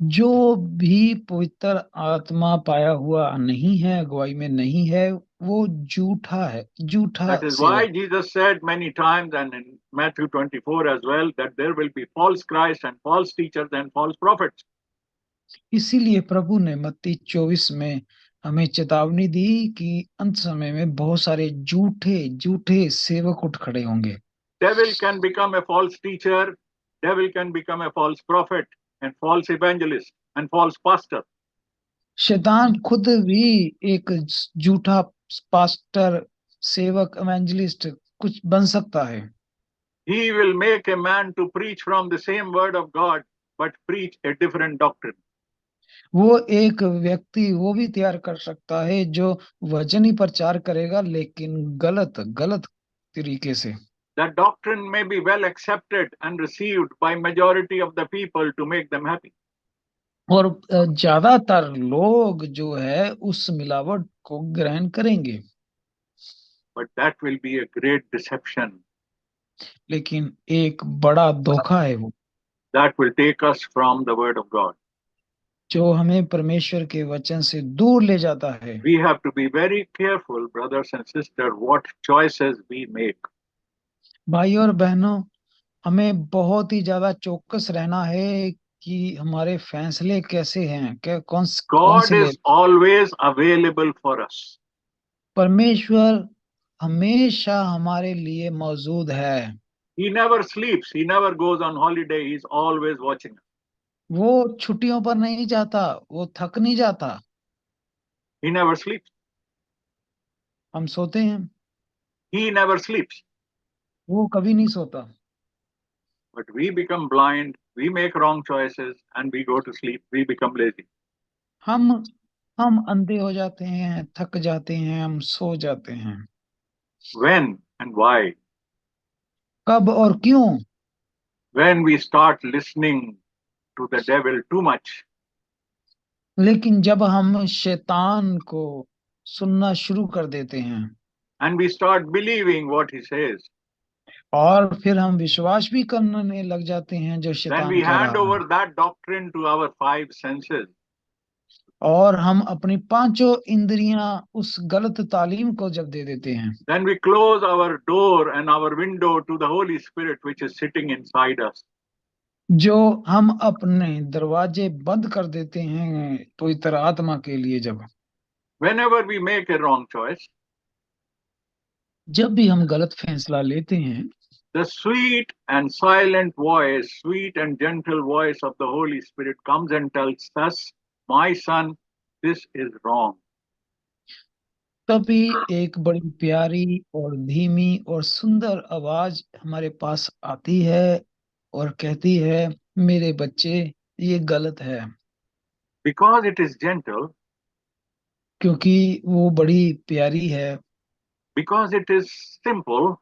जो भी पवित्र आत्मा पाया हुआ नहीं है, अगुवाई में नहीं है, वो झूठा है, झूठा That is why सेवक। Jesus said many times, and in Matthew 24 as well, that there will be false Christ and false teachers and false prophets. इसीलिए प्रभु ने मत्ती 24 में हमें चेतावनी दी कि अंत समय में बहुत सारे झूठे झूठे सेवक उठ खड़े होंगे। Devil can become a false teacher, devil can become a false prophet, and false evangelist, and false pastor. शैतान खुद भी एक झूठा पास्टर, सेवक, एवेंजलिस्ट कुछ बन सकता है। He will make a man to preach from the same word of God, but preach a different doctrine. वो एक व्यक्ति वो भी तैयार कर सकता है जो वचन ही प्रचार करेगा, लेकिन गलत गलत तरीके से। That doctrine may be well accepted and received by majority of the people to make them happy. और ज्यादातर लोग जो है उस मिलावट को ग्रहण करेंगे, But that will be a great deception लेकिन एक बड़ा धोखा है वो, that will take us from the word of God. जो हमें परमेश्वर के वचन से दूर ले जाता है। We have to be very careful, brothers and sisters, what choices we make. भाई और बहनों, हमें बहुत ही ज्यादा चौकस रहना है कि हमारे फैसले कैसे हैं, क्या कौन God से ले। is always available for us. परमेश्वर हमेशा हमारे लिए मौजूद है। He never sleeps, He never goes on holiday, He's always watching us. वो छुट्टियों पर नहीं जाता, वो थक नहीं जाता। He never sleeps. हम सोते हैं, He never sleeps. वो कभी नहीं सोता। But we become blind, we make wrong choices, and we go to sleep, we become lazy. हम हम अंधे हो जाते हैं, थक जाते हैं, हम सो जाते हैं। When and why? कब और क्यों? When we start listening to the devil too much, लेकिन जब हम शैतान को सुनना शुरू कर देते हैं and we start believing what he says, और फिर हम विश्वास भी करने लग जाते हैं जो then शैतान we कह hand रहा है, over that doctrine to our five senses. और हम अपनी पांचों इंद्रियां उस गलत तालीम को जब दे देते हैं, Then we close our door and our window to the Holy Spirit which is sitting inside us. जो हम अपने दरवाजे बंद कर देते हैं पवित्र आत्मा के लिए। Whenever we make a wrong choice, जब भी हम गलत फैसला लेते हैं, the sweet and silent voice, sweet and gentle voice of the Holy Spirit comes and tells us, my son, this is wrong. तभी एक बड़ी प्यारी और धीमी और सुंदर आवाज हमारे पास आती है और कहती है, मेरे बच्चे, ये गलत है। Because it is gentle, क्योंकि वो बड़ी प्यारी है because it is simple,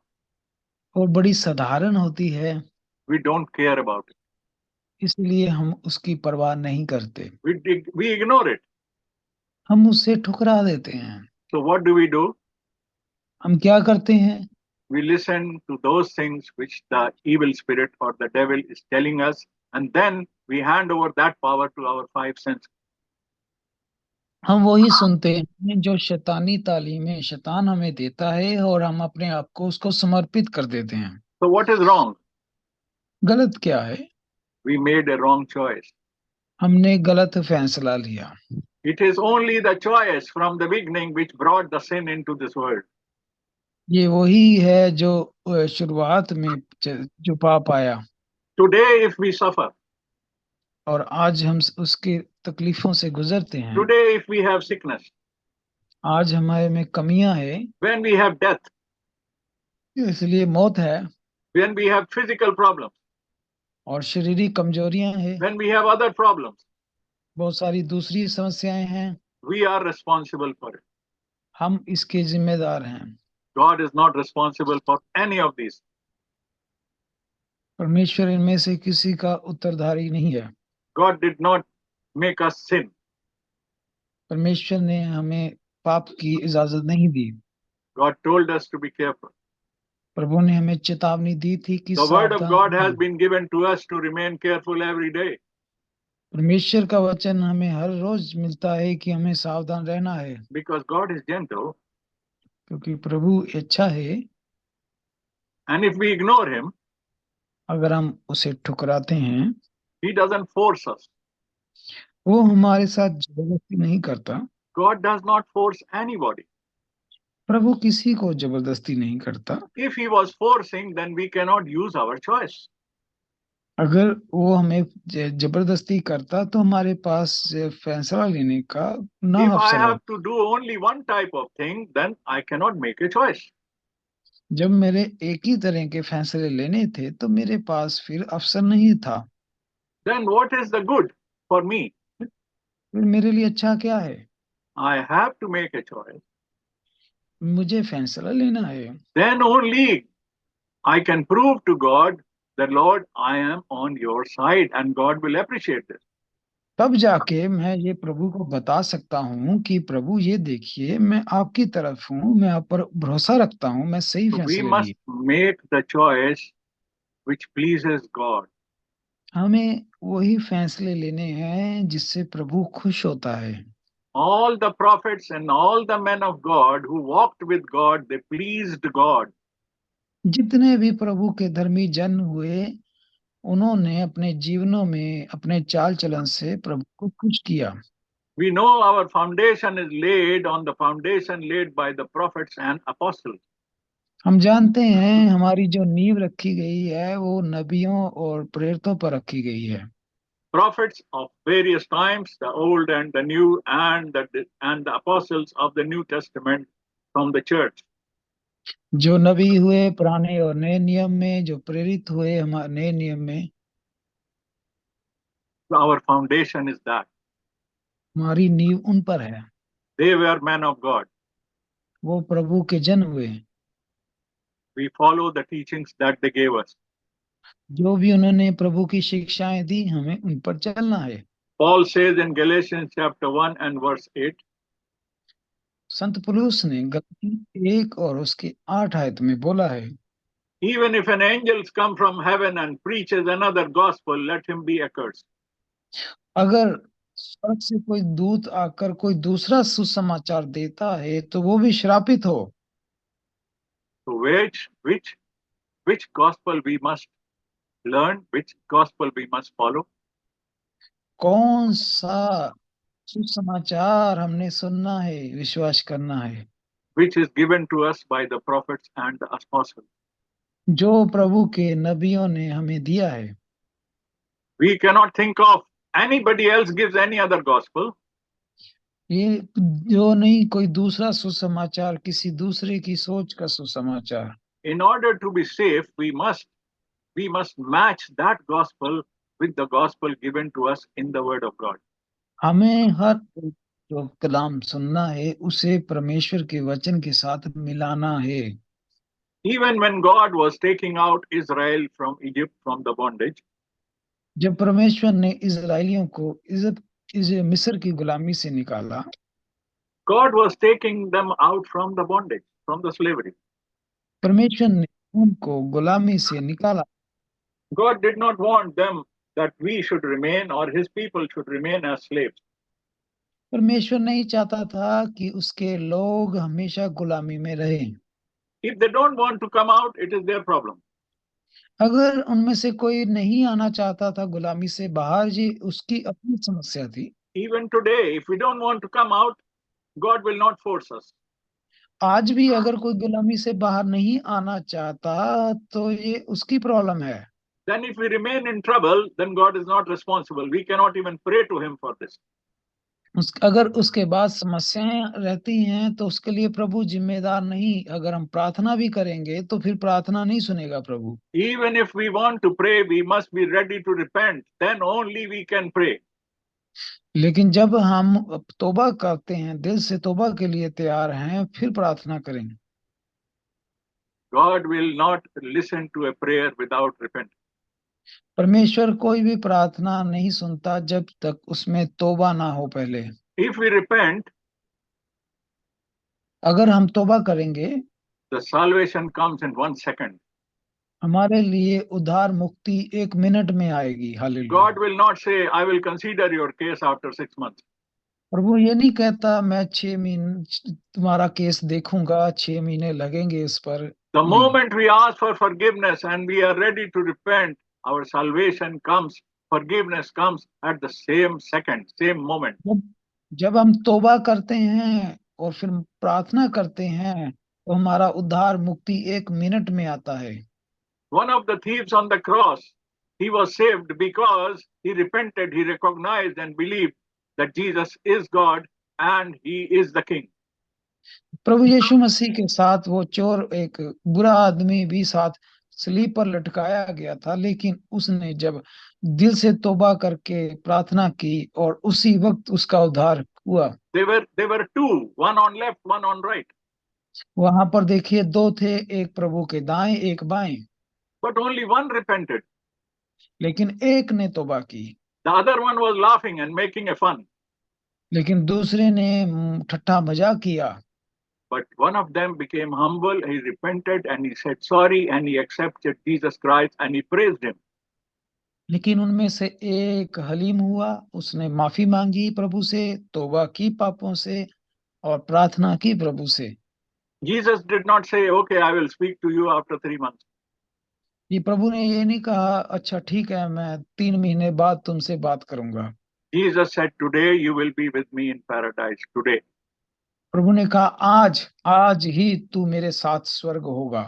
और बड़ी साधारण होती है, we don't care about it. इसलिए हम उसकी परवाह नहीं करते, We ignore it. हम उससे ठुकरा देते हैं। So what do? हम क्या करते हैं? We listen to those things which the evil spirit or the devil is telling us, and then we hand over that power to our five senses. हम वही सुनते हैं जो शैतानी तालीमें शैतान हमें देता है और हम अपने आप को उसको समर्पित कर देते हैं। So what is wrong? गलत क्या है? We made a wrong choice. हमने गलत फैसला लिया। It is only the choice from the beginning which brought the sin into this world. ये वही है जो शुरुआत में जो पाप आया, Today, if we suffer, और आज हम उसकी तकलीफों से गुजरते हैं। today, if we have sickness, आज हमारे में कमियां है, when we have death, इसलिए मौत है, when we have physical problems, और शारीरिक कमजोरियां हैं, when we have other problems, बहुत सारी दूसरी समस्याएं हैं, we are responsible for it. हम इसके जिम्मेदार हैं। God is not responsible for any of these. परमेश्वर इनमें से किसी का उत्तरदारी नहीं है। God did not make us sin. परमेश्वर ने हमें पाप की इजाजत नहीं दी। God told us to be careful. प्रभु ने हमें चेतावनी दी थी कि The word of God has सावधान। been given to us to remain careful every day. परमेश्वर का वचन हमें हर रोज मिलता है कि हमें सावधान रहना है, because God is gentle. क्योंकि प्रभु अच्छा है। And if we ignore Him, अगर हम उसे ठुकराते हैं, He doesn't force us. वो हमारे साथ जबरदस्ती नहीं करता। God does not force anybody. प्रभु किसी को जबरदस्ती नहीं करता। If He was forcing, then we cannot use our choice. अगर वो हमें जबरदस्ती करता तो हमारे पास फैसला लेने का ना If I अवसर have होता। to do only one type of thing, then I cannot make a choice. जब मेरे एक ही तरह के फैसले लेने थे तो मेरे पास फिर अवसर नहीं था। Then what is the good for me? फिर मेरे लिए अच्छा क्या है? I have to make a choice. मुझे फैसला लेना है। Then only I can prove to God that, Lord, I am on your side, and God will appreciate this. तब जाके मैं ये प्रभु को बता सकता हूँ कि प्रभु ये देखिए, मैं आपकी तरफ हूँ, मैं आप पर भरोसा रखता हूँ, मैं सही So we फैसले must लिए। make the choice which pleases God. हमें वही फैसले लेने हैं जिससे प्रभु खुश होता है। All the prophets and all the men of God who walked with God, they pleased God. जितने भी प्रभु के धर्मी जन हुए, उन्होंने अपने जीवनों में अपने चाल चलन से प्रभु को खुश किया। We know our foundation is laid on the foundation laid by the prophets and apostles. हम जानते हैं हमारी जो नींव रखी गई है वो नबियों और प्रेरितों पर रखी गई है। Prophets of various times, the old and the new, and the apostles of the New Testament from the church. जो नबी हुए पुराने और नए नियम में, जो प्रेरित हुए हमारे नए नियम में, Our foundation is that. हमारी नींव उन पर है। They were men of God. वो प्रभु के जन हुए। We follow the teachings that they gave us. जो भी उन्होंने प्रभु की शिक्षाएं दी, हमें उन पर चलना है। Paul says in Galatians chapter 1 and verse 8, संत पौलुस ने गलाती 1 और उसके 8 आयत में बोला है, even if an angel come from heaven and preaches another gospel, let him be accursed. अगर स्वर्ग से कोई दूत आकर कोई दूसरा सुसमाचार देता है तो वो भी श्रापित हो। So which gospel we must learn, which gospel we must follow? कौन सा सुसमाचार हमने सुनना है, विश्वास करना है? Which is given to us by the prophets and the apostles. जो प्रभु के नबियों ने हमें दिया है। We cannot think of anybody else gives any other gospel. ये जो नहीं कोई दूसरा सुसमाचार, किसी दूसरे की सोच का सुसमाचार। In order to be safe, we must match that gospel with the gospel given to us in the Word of God. हमें हर एक जो कलाम सुनना है उसे परमेश्वर के वचन के साथ मिलाना है। Even when God was taking out Israel from Egypt from the bondage, जब परमेश्वर ने इजराइलियों को मिस्र की गुलामी से निकाला, God was taking them out from the bondage, from the slavery. परमेश्वर ने उनको गुलामी से निकाला। God did not want them that we should remain or his people should remain as slaves. परमेश्वर नहीं चाहता था कि उसके लोग हमेशा गुलामी में रहें। If they don't want to come out, it is their problem. अगर उनमें से कोई नहीं आना चाहता था गुलामी से बाहर, जी उसकी अपनी समस्या थी। Even today, if we don't want to come out, God will not force us. आज भी अगर कोई गुलामी से बाहर नहीं आना चाहता तो ये उसकी प्रॉब्लम है। Then if we remain in trouble, then God is not responsible. We cannot even pray to him for this. अगर उसके बाद समस्याएं रहती हैं तो उसके लिए प्रभु जिम्मेदार नहीं। अगर हम प्रार्थना भी करेंगे तो फिर प्रार्थना नहीं सुनेगा प्रभु। Even if we want to pray, we must be ready to repent. Then only we can pray. लेकिन जब हम तौबा करते हैं, दिल से तौबा के लिए तैयार हैं, फिर प्रार्थना करें। God will not listen to a prayer without repentance. परमेश्वर कोई भी प्रार्थना नहीं सुनता जब तक उसमें तौबा ना हो पहले। If we repent, अगर हम तौबा करेंगे the salvation comes in 1 second. हमारे लिए उद्धार मुक्ति 1 मिनट में आएगी। Hallelujah. God will not say, I will consider your case after 6 months. प्रभु ये नहीं कहता मैं 6 महीने तुम्हारा केस देखूंगा, 6 महीने लगेंगे इस पर। The नहीं, moment we ask for forgiveness and we are ready to repent, our salvation comes, forgiveness comes at the same second, same moment. जब जब हम तौबा करते हैं और फिर प्रार्थना करते हैं तो हमारा उद्धार मुक्ति 1 मिनट में आता है। One of the thieves on the cross, he was saved because he repented, he recognized and believed that Jesus is God and he is the King. प्रभु यीशु मसीह के साथ वो चोर, एक बुरा आदमी भी साथ सलीब पर लटकाया गया था, लेकिन उसने जब दिल से तौबा करके प्रार्थना की और उसी वक्त उसका उद्धार हुआ। They were two, one on left, one on right, वहां पर देखिए 2 थे, एक प्रभु के दाएं एक बाएं, but only one repented. लेकिन एक ने तौबा की, The other one was laughing and making a fun. लेकिन दूसरे ने ठट्ठा मजाक किया। But one of them became humble, he repented and he said sorry and he accepted Jesus Christ and he praised him. लेकिन उनमें से एक हलीम हुआ, उसने माफी मांगी प्रभु से, तौबा की पापों से और प्रार्थना की प्रभु से। Jesus did not say, okay, I will speak to you after 3 months. ये प्रभु ने ये नहीं कहा अच्छा ठीक है मैं 3 महीने बाद तुमसे बात करूंगा। Jesus said, today you will be with me in paradise. Today. प्रभु ने कहा आज आज ही तू मेरे साथ स्वर्ग होगा।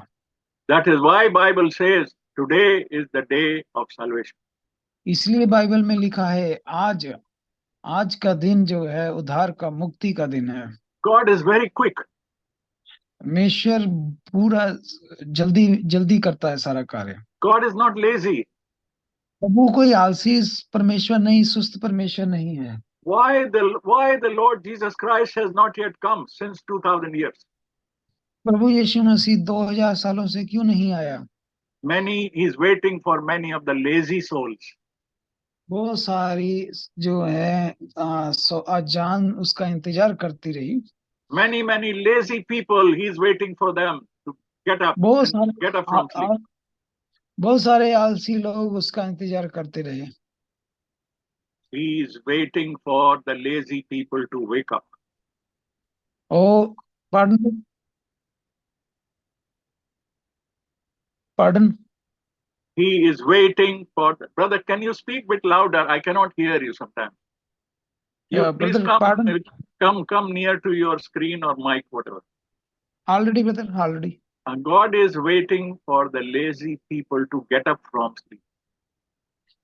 That is why Bible says today is the day of salvation. इसलिए बाइबल में लिखा है आज आज का दिन जो है उद्धार का, मुक्ति का दिन है। God is very quick. परमेश्वर पूरा जल्दी जल्दी करता है सारा कार्य। God is not lazy. प्रभु कोई आलसी परमेश्वर नहीं, सुस्त परमेश्वर नहीं है। Why the Lord Jesus Christ has not yet come since 2000 years? प्रभु यीशु मसीह 2000 सालों से क्यों नहीं आया? He is waiting for many of the lazy souls. बहुत सारी जो है जान उसका इंतजार करती रही। Many lazy people, he is waiting for them to get up बहुत and get up from sleep. बहुत सारे आलसी लोग उसका इंतजार करते रहे। He is waiting for the lazy people to wake up. O pardon pardon He is waiting for brother. Can you speak a bit louder? I cannot hear you sometimes. You please brother pardon come near to your screen or mic, whatever. already brother already। And God is waiting for the lazy people to get up from sleep.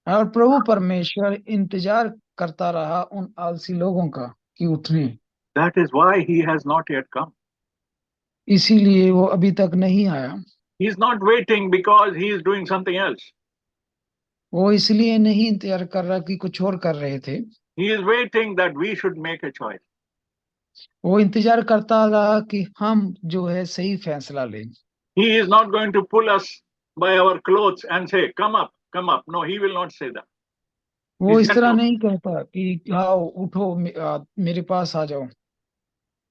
और प्रभु परमेश्वर इंतजार करता रहा उन आलसी लोगों का कि उठने। That is why he has not yet come. इसीलिए वो अभी तक नहीं आया। He is not waiting because he is doing something else. वो इसलिए नहीं इंतजार कर रहा कि कुछ और कर रहे थे। He is waiting that we should make a choice. वो इंतजार करता रहा कि हम जो है सही फैसला लें। He is not going to pull us by our clothes and say, come up, come up. No, he will not say that. वो He इस said, तरह no. नहीं कहता कि आओ उठो मेरे पास आ जाओ।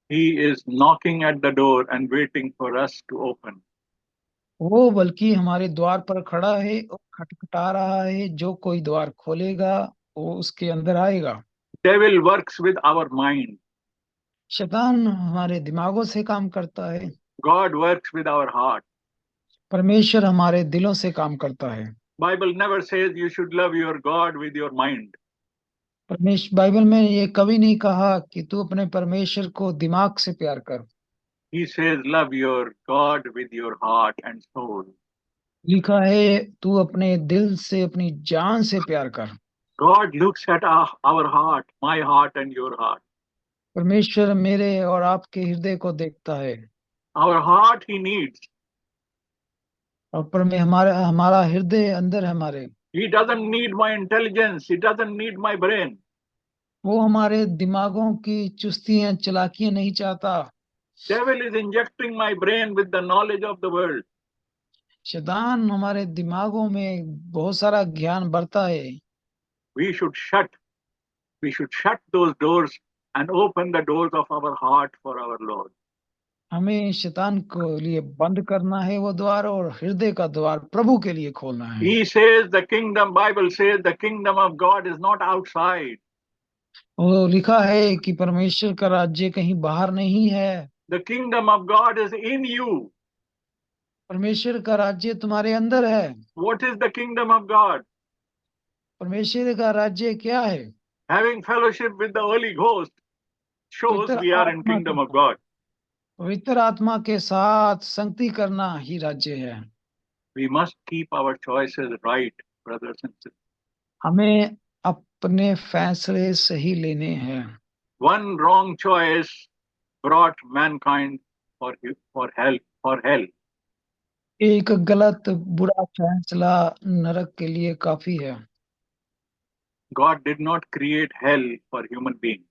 He is knocking at the door and waiting for us to open. वो बल्कि हमारे द्वार पर खड़ा है और खटखटा रहा है, जो कोई द्वार खोलेगा वो उसके अंदर आएगा। Devil works with our mind. शैतान हमारे दिमागों से काम करता है, God works with our heart. परमेश्वर हमारे दिलों से काम करता है। Bible never says you should love your God with your mind. परमेश्वर बाइबल में ये कभी नहीं कहा कि तू अपने परमेश्वर को दिमाग से प्यार कर। He says love your God with your heart and soul. लिखा है तू अपने दिल से, अपनी जान से प्यार कर। God looks at our heart, my heart and your heart. परमेश्वर मेरे और आपके हृदय को देखता है। Our heart he needs. और पर में हमारा हमारा हृदय अंदर हमारे, He doesn't need my intelligence. He doesn't need my brain. वो हमारे दिमागों की चुस्तियां चालाकियां नहीं चाहता। Devil is injecting my brain with the knowledge of the world. शैतान हमारे दिमागों में बहुत सारा ज्ञान भरता है। We should shut those doors and open the doors of our heart for our Lord. हमें शैतान को लिए बंद करना है वो द्वार, और हृदय का द्वार प्रभु के लिए खोलना है। He says the kingdom, Bible says the kingdom of God is not outside. वो लिखा है कि परमेश्वर का राज्य कहीं बाहर नहीं है, The kingdom of God is in you. परमेश्वर का राज्य तुम्हारे अंदर है। What is the kingdom of God? परमेश्वर का राज्य क्या है? Having fellowship with the Holy Ghost shows पवित्र we are in आत्मा के kingdom of साथ, God. पवित्र आत्मा के साथ संगति करना ही राज्य है। We must keep our choices right, brothers and sisters. हमें अपने फैसले सही लेने हैं। One wrong choice brought mankind for hell. एक गलत बुरा फैसला नरक के लिए काफी है। God did not create hell for human beings.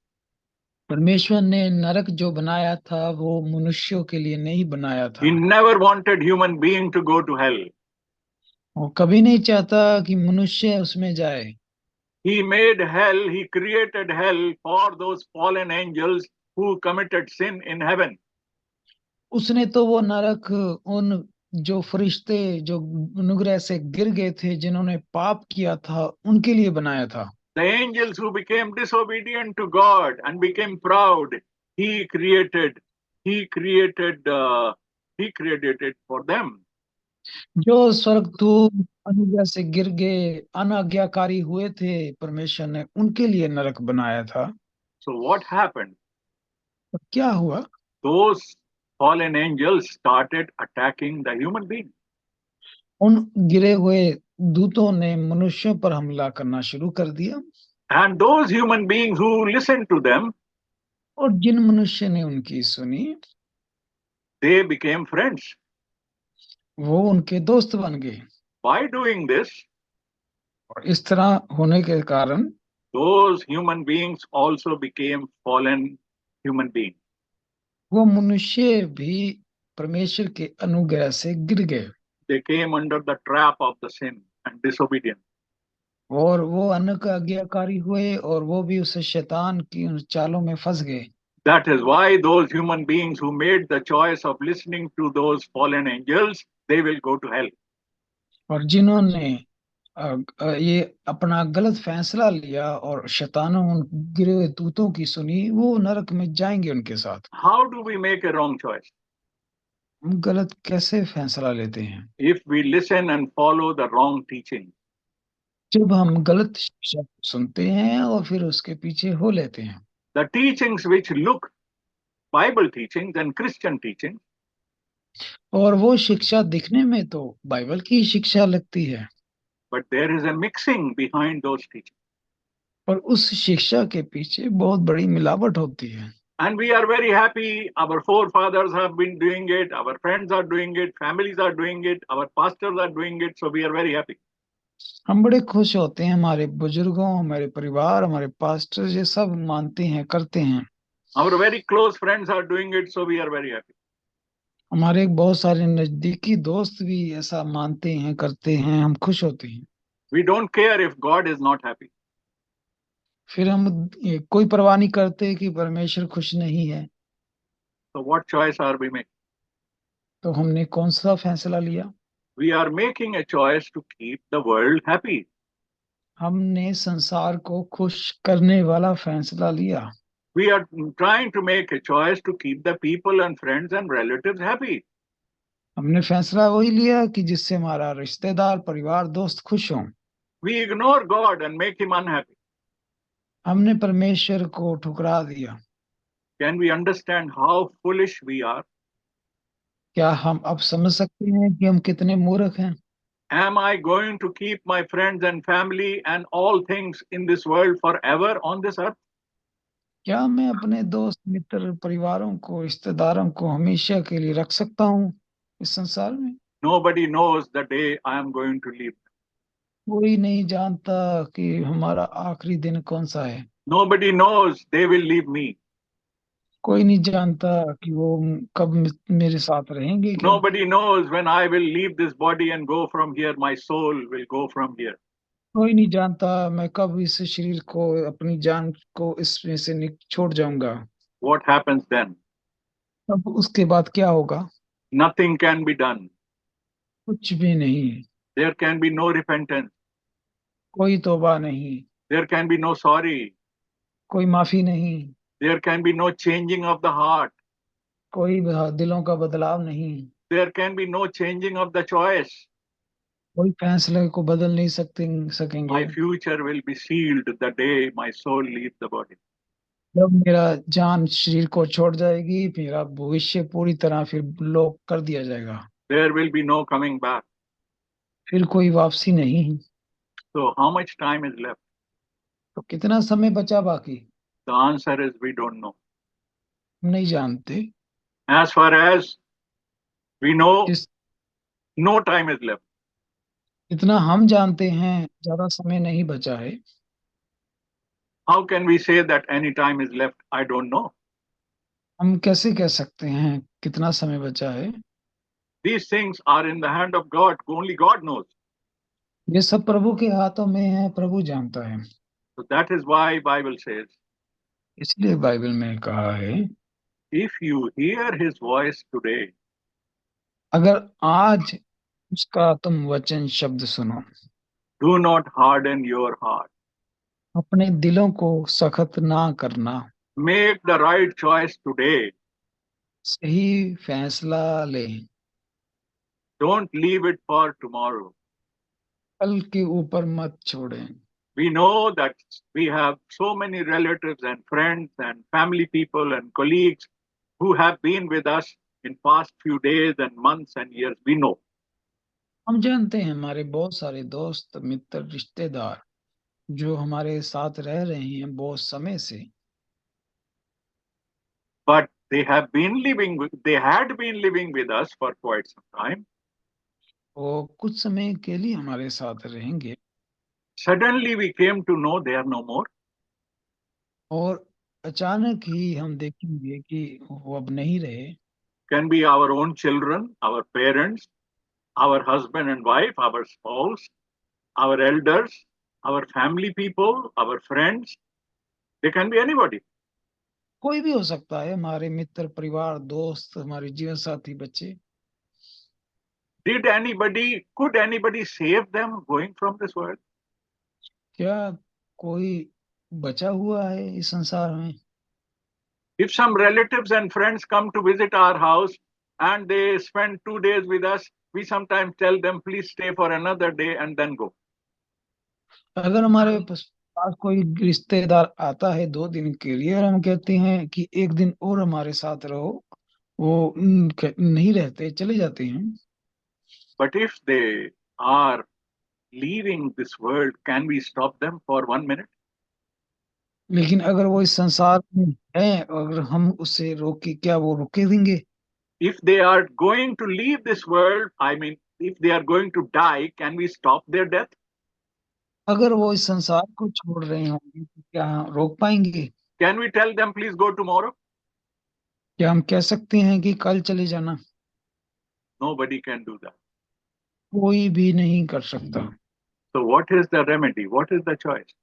परमेश्वर ने नरक जो बनाया था वो मनुष्यों के लिए नहीं बनाया था। He never wanted human being to go to hell. वो कभी नहीं चाहता कि मनुष्य उसमें जाए। He made hell, he created hell for those fallen angels who committed sin in heaven. उसने तो वो नरक उन जो फरिश्ते जो अनुग्रह से गिर गए थे, जिन्होंने पाप किया था, उनके लिए बनाया था। The angels who became disobedient to God and became proud, he created, he created, uh, he created it for them. जो स्वर्गदूत अनुग्रह से गिर गए, अनाज्ञाकारी हुए थे, परमेश्वर ने उनके लिए नरक बनाया था। So what happened? तो क्या हुआ? Those fallen angels started attacking the human being. उन गिरे हुए दूतों ने मनुष्यों पर हमला करना शुरू कर दिया, And those human beings who listened to them, और जिन मनुष्य ने उनकी सुनी, they became friends. वो उनके दोस्त बन गए। By doing this, और इस तरह होने के कारण those human beings also became fallen human beings. वो मनुष्य भी परमेश्वर के अनुग्रह से गिर गए, They came under the trap of the sin and disobedience. और वो अनाज्ञाकारी हुए, और वो भी उस शैतान की उन चालों में फंस गए। That is why those human beings who made the choice of listening to those fallen angels, they will go to hell. और जिन्होंने ये अपना गलत फैसला लिया और शैतानों उन गिरे हुए दूतों की सुनी, वो नरक में जाएंगे उनके साथ। How do we make a wrong choice? हम गलत कैसे फैसला लेते हैं? If we listen and follow the wrong teaching. जब हम गलत शिक्षा सुनते हैं और फिर उसके पीछे हो लेते हैं। The teachings which look Bible teachings and Christian teachings, और वो शिक्षा दिखने में तो बाइबल की शिक्षा लगती है, but there is a mixing behind those teachings. पर उस शिक्षा के पीछे बहुत बड़ी मिलावट होती है। And we are very happy. Our forefathers have been doing it. Our friends are doing it. Families are doing it. Our pastors are doing it. So we are very happy. हम बड़े खुश होते हैं, हमारे बुजुर्गों, हमारे परिवार, हमारे पास्टर ये सब मानते हैं, करते हैं। Our very close friends are doing it. So we are very happy. हमारे बहुत सारे नजदीकी दोस्त भी ऐसा मानते हैं, करते हैं, हम खुश होते हैं। We don't care if God is not happy. फिर हम कोई परवाह नहीं करते कि परमेश्वर खुश नहीं है। So what choice are we making? तो हमने कौन सा फैसला लिया? We are making a choice to keep the world happy. हमने संसार को खुश करने वाला फैसला लिया। We are trying to make a choice to keep the people and friends and relatives happy. हमने फैसला वही लिया कि जिससे हमारा रिश्तेदार, परिवार, दोस्त खुश हों। We ignore God and make him unhappy. हमने परमेश्वर को ठुकरा दिया। Can we understand how foolish we are? क्या हम अब समझ सकते हैं कि हम कितने मूर्ख हैं? Am I going to keep my friends and family and all things in this world forever on this earth? क्या मैं अपने दोस्त, मित्र, परिवारों को, रिश्तेदारों को हमेशा के लिए रख सकता हूँ इस संसार में? Nobody knows the day I am going to leave. कोई नहीं जानता कि हमारा आखिरी दिन कौन सा है। Nobody knows they will leave me. कोई नहीं जानता कि वो कब मेरे साथ रहेंगे क्या। Nobody knows when I will leave this body and go from here, my soul will go from here. कोई नहीं जानता मैं कब इस शरीर को, अपनी जान को इसमें से छोड़ जाऊंगा। What happens then? अब उसके बाद क्या होगा? Nothing can be done. कुछ भी नहीं। There can be no repentance. कोई तौबा नहीं। There can be no sorry. कोई माफी नहीं। There can be no changing of the heart. कोई दिलों का बदलाव नहीं। There can be no changing of the choice. कोई फैसले को बदल नहीं सकेंगे। My future will be sealed the day my soul leaves the body. जब मेरा जान शरीर को छोड़ जाएगी, मेरा भविष्य पूरी तरह फिर लॉक कर दिया जाएगा। There will be no coming back. फिर कोई वापसी नहीं। So, how much time is left? तो कितना समय बचा बाकी? The answer is we don't know. हम नहीं जानते। As far as we know, जिस no time is left. जितना हम जानते हैं, ज्यादा समय नहीं बचा है। How can we say that any time is left? I don't know. हम कैसे कह सकते हैं कितना समय बचा है? These things are in the hand of God. Only God knows. ये सब प्रभु के हाथों में है, प्रभु जानता है। So that is why Bible says, इसलिए बाइबल में कहा है, if you hear his voice today, अगर आज उसका तुम वचन शब्द सुनो, do not harden your heart. अपने दिलों को सख्त ना करना। Make the right choice today. सही फैसला ले। Don't leave it for tomorrow. कल के ऊपर मत छोड़ें। We know that we have so many relatives and friends and family people and colleagues who have been with us in past few days and months and years. We know. हम जानते हैं हमारे बहुत सारे दोस्त, मित्र, रिश्तेदार जो हमारे साथ रह रहे हैं बहुत समय से। But they had been living with us for quite some time. वो कुछ समय के लिए हमारे साथ रहेंगे Suddenly we came to know they are no more. और अचानक ही हम देखेंगे कि वो अब नहीं रहे। Can be our own children, our parents, our husband and wife, our spouse, our elders, our family people, our friends. They can be anybody. कोई भी हो सकता है, हमारे मित्र, परिवार, दोस्त, हमारे जीवन साथी, बच्चे। Could anybody save them going from this world? क्या कोई बचा हुआ है इस संसार में? If some relatives and friends come to visit our house and they spend 2 days with us, we sometimes tell them, please stay for another day and then go. अगर हमारे पास कोई रिश्तेदार आता है 2 दिन के लिए और हम कहते हैं कि एक दिन और हमारे साथ रहो, वो नहीं रहते, चले जाते हैं। But if they are leaving this world, can we stop them for 1 minute? लेकिन अगर वो इस संसार में है, अगर हम उससे रोके, क्या वो रोके देंगे? If they are going to leave this world, I mean, if they are going to die, can we stop their death? अगर वो इस संसार को छोड़ रहे होंगे तो क्या रोक पाएंगे? Can we tell them, please go tomorrow? क्या हम कह सकते हैं कि कल चले जाना? Nobody can do that. कोई भी नहीं कर सकता। So, what is the remedy? What is the choice?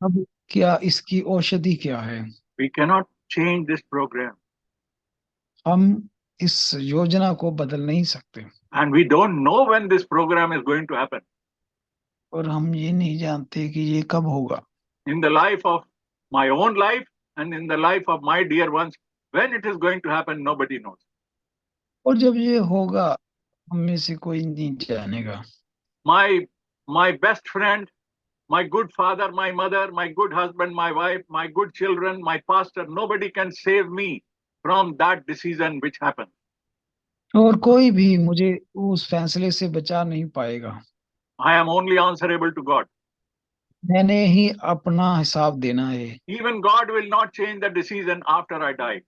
अब क्या इसकी औषधि क्या है? We cannot change this program. हम इस योजना को बदल नहीं सकते And we don't know when this program is going to happen. और हम ये नहीं जानते कि ये कब होगा। In the life of my own life and in the life of my dear ones, when it is going to happen, nobody knows. और जब ये होगा, हम में से कोई नहीं जानेगा। My best friend, my good father, my mother, my good husband, my wife, my good children, my pastor, nobody can save me from that decision which happened. और कोई भी मुझे उस फैसले से बचा नहीं पाएगा। I am only answerable to God. मैंने ही अपना हिसाब देना है। Even God will not change the decision after I die.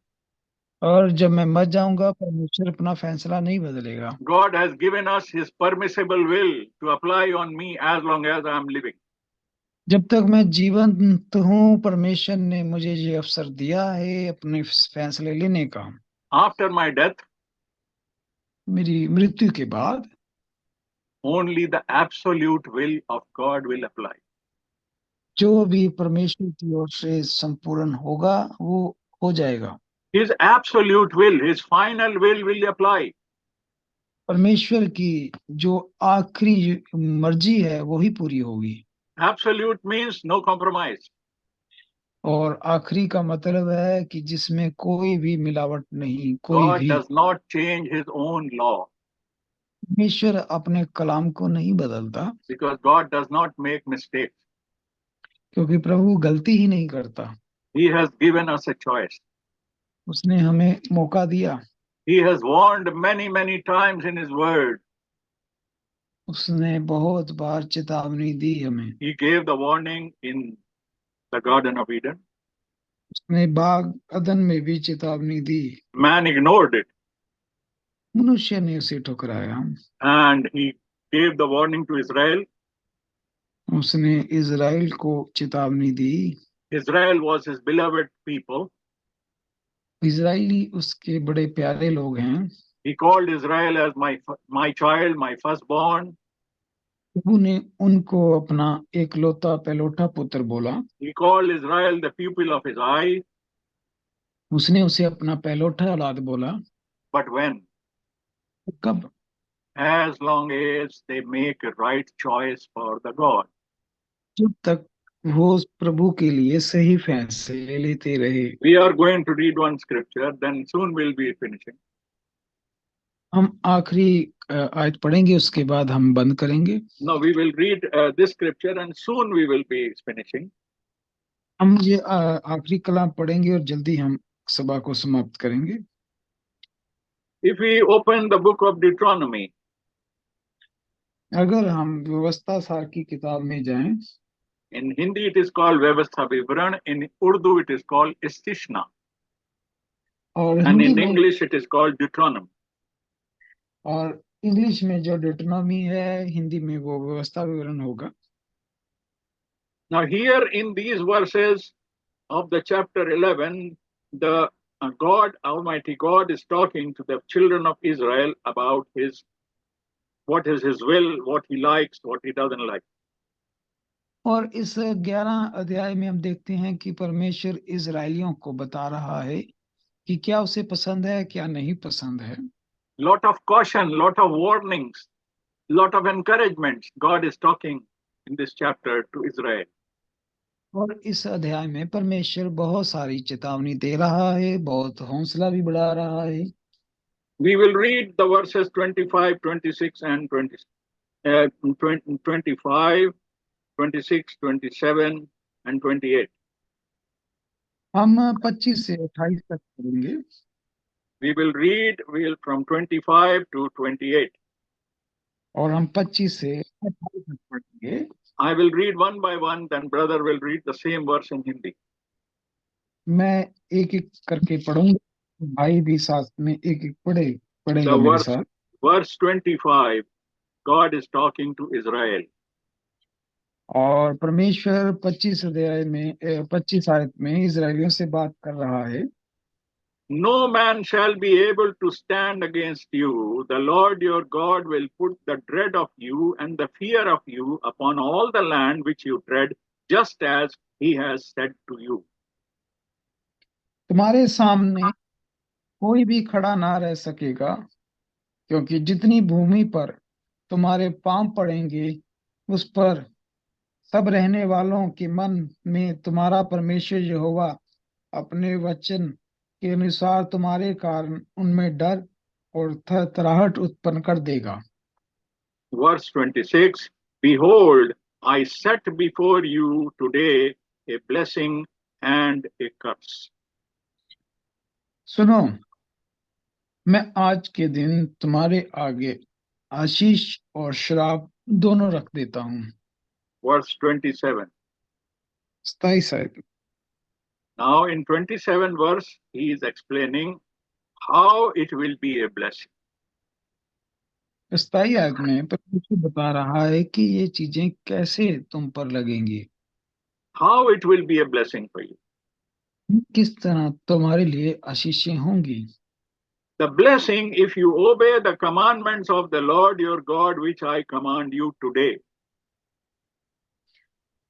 और जब मैं मर जाऊंगा, परमेश्वर अपना फैसला नहीं बदलेगा। God has given us his permissible will to apply on me as long as I am living. जब तक मैं जीवंत हूँ, परमेश्वर ने मुझे ये अवसर दिया है अपने फैसले लेने का। After my death, मेरी मृत्यु के बाद only the absolute will of God will apply. जो भी परमेश्वर की ओर से संपूर्ण होगा, वो हो जाएगा। His absolute will, his final will apply. परमेश्वर की जो आखिरी मर्जी है वो ही पूरी होगी। Absolute means no compromise. और आखिरी का मतलब है कि जिसमें कोई भी मिलावट नहीं, कोई God भी। does not change his own law परमेश्वर अपने कलाम को नहीं बदलता, because God does not make mistakes. क्योंकि प्रभु गलती ही नहीं करता। He has given us a choice. उसने हमें मौका दिया। He has warned many times in his word. उसने बहुत बार चेतावनी दी हमें। He gave the warning in the Garden of Eden. उसने बाग अदन में भी चेतावनी दी। Man ignored it, मनुष्य ने उसे ठुकराया। and he gave the warning to Israel. उसने इज़राइल को चेतावनी दी। Israel was his beloved people. Israeli उसके बड़े प्यारे लोग हैं। He called Israel as my child, my firstborn. प्रभु ने उनको अपना एकलौता पहलौठा पुत्र बोला। He called Israel the pupil of his eye. उसने उसे अपना पहलौठा औलाद बोला। But when? कब? As long as they make a right choice for the God. जब तक वो प्रभु के लिए सही फैसले लेते रहे। We are going to read one scripture, then soon we'll be finishing. हम आखिरी आयत पढ़ेंगे, उसके बाद हम बंद करेंगे। No, we will read this scripture and soon we will be finishing. हम ये आखिरी कलाम पढ़ेंगे और जल्दी हम सभा को समाप्त करेंगे। If we open the book of Deuteronomy, अगर हम व्यवस्था सार की किताब में जाएं, in Hindi it is called Vyavastha Vivran, in Urdu it is called Istishna, और and हिंदी in में, English it is called Deuteronomy. और इंग्लिश में जो डिटोनॉमी है, हिंदी में वो व्यवस्था विवरण होगा। Now here in these verses of the chapter 11, the God, Almighty God, is talking to the children of Israel about what is his will, what he likes, what he doesn't like. और इस 11 अध्याय में हम देखते हैं कि परमेश्वर इजरायलियों को बता रहा है कि क्या उसे पसंद है, क्या नहीं पसंद है। Lot of caution, lot of warnings, lot of encouragement. God is talking in this chapter to Israel. और इस अध्याय में परमेश्वर बहुत सारी चेतावनी दे रहा है, बहुत हौसला भी बढ़ा रहा है। We will read the verses 25, 26, and 25, 26, 27, and 28. हम 25 से 28 तक पढ़ेंगे। We will read from 25 to 28. और हम 25 से 28 तक पढ़ेंगे। I will read one by one, then brother will read the same verse in Hindi. मैं एक एक करके पढ़ूंगा, भाई भी साथ में एक एक पढ़ेगा The मेरे साथ। verse 25, God is talking to Israel. और परमेश्वर 25 अध्याय में 25 आयत में इजरायलियों से बात कर रहा है। No man shall be able to stand against you. The Lord your God will put the dread of you and the fear of you upon all the land which you tread, just as he has said to you. तुम्हारे सामने कोई भी खड़ा ना रह सकेगा, क्योंकि जितनी भूमि पर तुम्हारे पांव पड़ेंगे, उस पर सब रहने वालों के मन में तुम्हारा परमेश्वर यहोवा अपने वचन के अनुसार तुम्हारे कारण उनमें डर और थरथराहट उत्पन्न कर देगा। Verse 26, behold, I set before you today a blessing and a curse. सुनो, मैं आज के दिन तुम्हारे आगे आशीष और श्राप दोनों रख देता हूँ। Verse 27. 27 आयत। Now in 27 verse, he is explaining how it will be a blessing. 27 आयत में परमेश्वर बता रहा है कि ये चीजें कैसे तुम पर लगेंगी, How it will be a blessing for you. किस तरह तुम्हारे लिए आशीषें होंगी। The blessing if you obey the commandments of the Lord your God, which I command you today.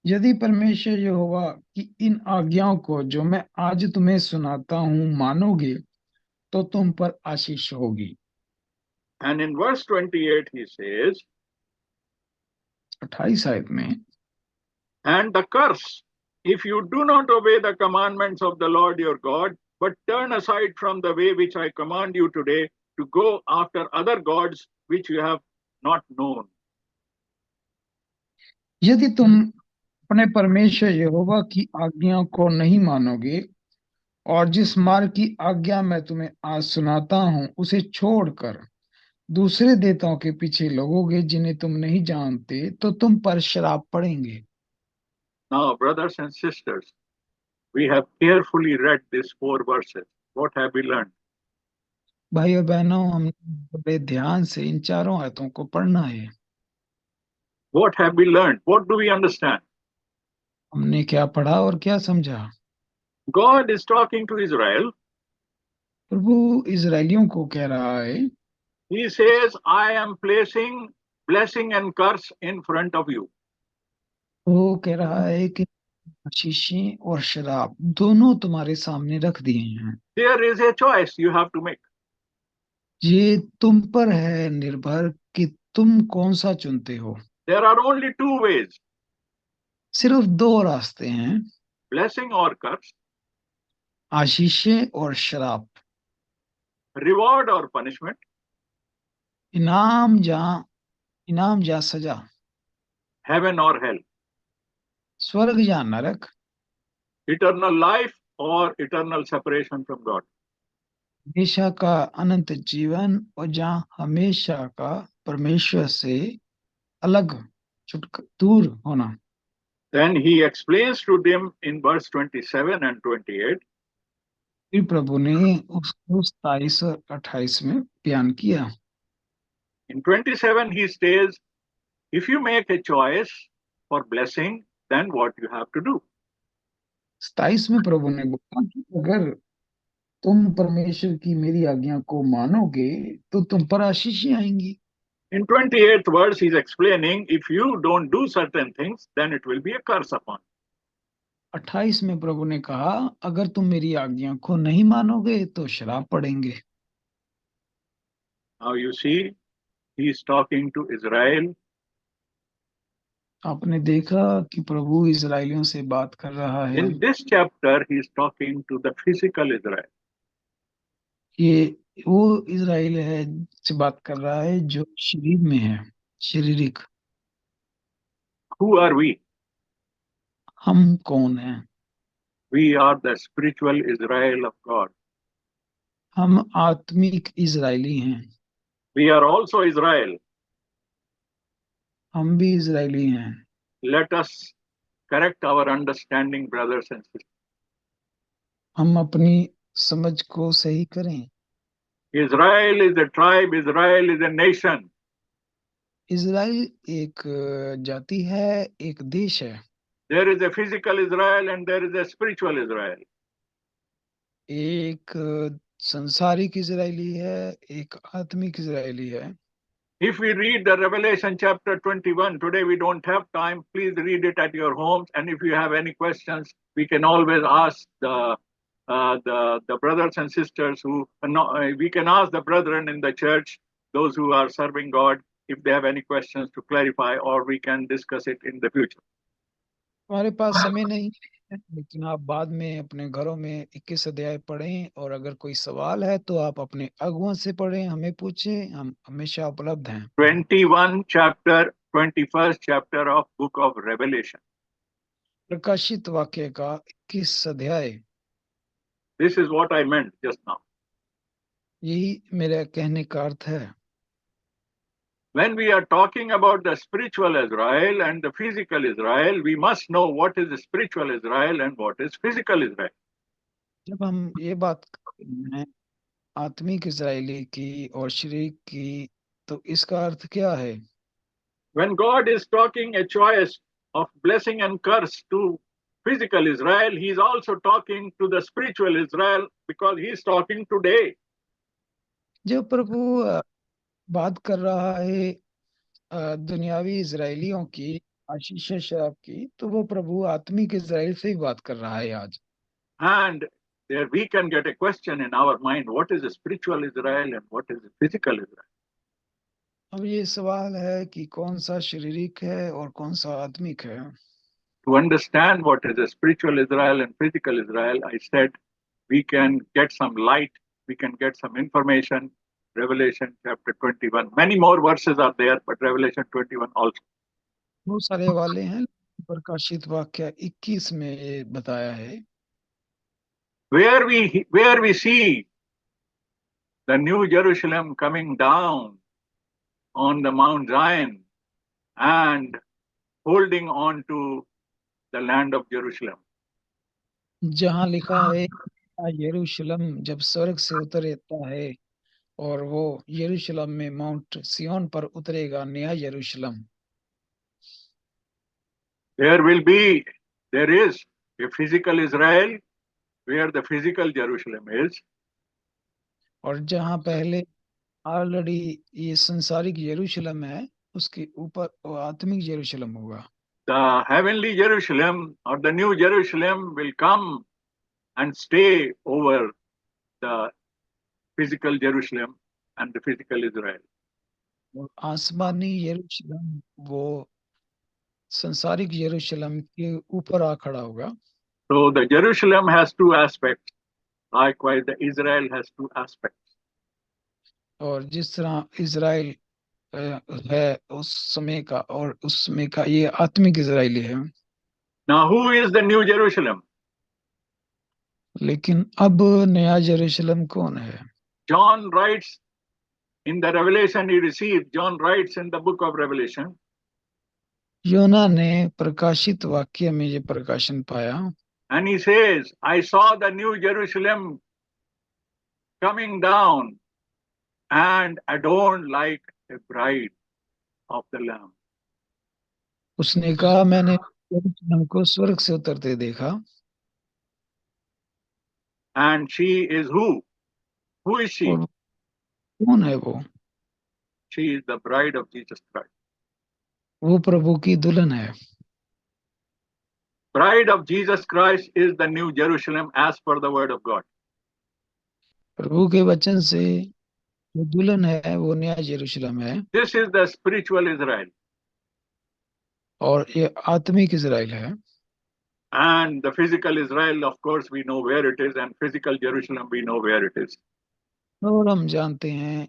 यदि परमेश्वर यहोवा की इन आज्ञाओं को जो मैं आज तुम्हें सुनाता हूँ मानोगे तो तुम पर आशीष होगी। And in verse 28, he says, 28 आयत में, and the curse, if you do not obey the commandments of the Lord your God, but turn aside from the way which I command you today to go after other gods which you have not known. यदि तुम अपने परमेश्वर यहोवा की आज्ञा को नहीं मानोगे और जिस मार्ग की आज्ञा मैं तुम्हें आज सुनाता हूँ उसे छोड़कर दूसरे देवताओं के पीछे लगोगे जिन्हें तुम नहीं जानते तो तुम पर श्राप पड़ेंगे। Now, brothers and sisters, we have carefully read these 4 verses. What have we learned? भाई और बहनों, हमने बड़े ध्यान से इन चारों आयतों को पढ़ना है। What have we learned? What do we understand? हमने क्या पढ़ा और क्या समझा? God is talking to Israel. प्रभु इजरायलियों को कह रहा है, He says, I am placing blessing and curse in front of you. वो कह रहा है कि आशीषें और शराब दोनों तुम्हारे सामने रख दिए हैं। There is a choice you have to make. ये तुम पर है निर्भर कि तुम कौन सा चुनते हो। There are only 2 ways, सिर्फ दो रास्ते हैं, blessing or curse, आशीषें और शराब, reward or punishment, इनाम या सजा, heaven or hell, स्वर्ग या नरक, eternal life or eternal separation from God. हमेशा का अनंत जीवन और जहाँ हमेशा का परमेश्वर से अलग दूर होना। Then he explains to them in verse 27 and 28. फिर प्रभु ने उसको 27 और 28 में बयान किया। In 27, he says, if you make a choice for blessing, then what you have to do? 27 में प्रभु ने बोला कि अगर तुम परमेश्वर की मेरी आज्ञा को मानोगे तो तुम पर आशीषें आएंगी। In 28th verse, he's explaining, if you don't do certain things, then it will be a curse upon. 28 में प्रभु ने कहा, अगर तुम मेरी आज्ञा को नहीं मानोगे तो श्राप पड़ेंगे। Now you see, he's talking to Israel. आपने देखा कि प्रभु इजरायलियों से बात कर रहा है। In this chapter, he's talking to the physical Israel. ये वो इजराइल है से बात कर रहा है जो शरीर में है, शारीरिक। Who are we? हम कौन हैं? We are the spiritual Israel of God. हम आत्मिक इजरायली हैं। We are also Israel. हम भी इजरायली हैं। Let us correct our understanding, brothers and sisters. हम अपनी समझ को सही करें। Israel is a tribe, Israel is a nation. Israel एक जाति है, एक देश है। There is a physical Israel and there is a spiritual Israel. एक संसारिक इजरायली है, एक आत्मिक इजरायली है। If we read the Revelation chapter 21, today we don't have time, please read it at your homes. And if you have any questions, we can always ask the brothers and sisters we can ask the brethren in the church, those who are serving God, if they have any questions to clarify, or we can discuss it in the future. हमारे पास समय नहीं है, लेकिन आप बाद में अपने घरों में 21 अध्याय पढ़ें और अगर कोई सवाल है तो आप अपने अगुओं से पढ़ें, हमें पूछें, हम हमेशा उपलब्ध हैं। 21 chapter, 21st chapter of book of Revelation. प्रकाशित वाक्य का 21 अध्याय। This is what I meant just now. यही मेरा कहने का अर्थ है। When we are talking about the spiritual Israel and the physical Israel, we must know what is the spiritual Israel and what is physical Israel. जब हम ये बात करते हैं आत्मिक इजरायली की और शरीर की, तो इसका अर्थ क्या है? When God is talking a choice of blessing and curse to physical Israel, he is also talking to the spiritual Israel because he is talking today. जब प्रभु बात कर रहा है दुनियावी इजरायलियों की, आशीष है शराब की, तो वो प्रभु आत्मिक इज़राइल से ही बात कर रहा है आज। And there we can get a question in our mind, what is the spiritual Israel and what is the physical Israel? अब ये सवाल है कि कौन सा शारीरिक है और कौन सा आत्मिक है। To understand what is the spiritual Israel and physical Israel, I said we can get some light, we can get some information. Revelation chapter 21. Many more verses are there, but Revelation 21 also. बहुत सारे वाले हैं, प्रकाशित वाक्य 21 में ये बताया है, Where we see the new Jerusalem coming down on the Mount Zion and holding on to the land of Jerusalem. जहाँ लिखा है यरूशलेम जब स्वर्ग से उतरता है और वो यरूशलेम में माउंट सिय्योन पर उतरेगा, नया यरूशलेम। There is a physical Israel where the physical Jerusalem is. और जहाँ पहले ऑलरेडी ये संसारिक यरूशलेम है, उसके ऊपर वो आत्मिक यरूशलेम होगा। The heavenly Jerusalem or the new Jerusalem will come and stay over the physical Jerusalem and the physical Israel. और आसमानी यरूशलेम वो संसारिक यरूशलेम के ऊपर आ खड़ा होगा। So the Jerusalem has two aspects. Likewise, the Israel has two aspects. और जिस तरह इज़राइल है उस समय का और उस समय का, ये आत्मिक इज़राइली है। Now, who is the new Jerusalem? लेकिन अब नया यरूशलेम कौन है? John writes in the revelation he received, John writes in the book of Revelation, योना ने प्रकाशित वाक्य में ये प्रकाशन पाया and he says, I saw the new Jerusalem coming down and adorned like a bride of the Lamb. उसने कहा, मैंने यरूशलेम को स्वर्ग से उतरते देखा। And she is who? Who is she? और कौन है वो? She is the bride of Jesus Christ. वो प्रभु की दुल्हन है। Bride of Jesus Christ is the new Jerusalem as per the word of God. प्रभु के वचन से जो दुल्हन है वो नया यरूशलेम है, This is the spiritual Israel. और ये आत्मिक इज़राइल है। And the physical Israel, of course, we know where it is, and physical Jerusalem, we know where it is. और हम जानते हैं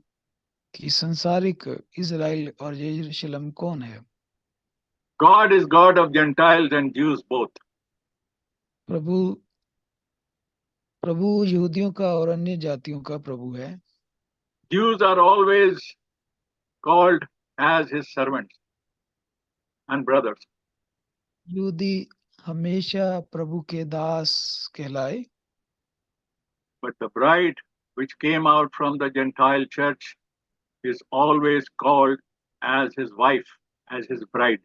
कि संसारिक इज़राइल और यरूशलेम कौन है। God is God of Gentiles and Jews both. प्रभु प्रभु यहूदियों का और अन्य जातियों का प्रभु है। Jews are always called as his servants and brothers. यहूदी हमेशा प्रभु के दास कहलाए, But the bride which came out from the Gentile church is always called as his wife, as his bride.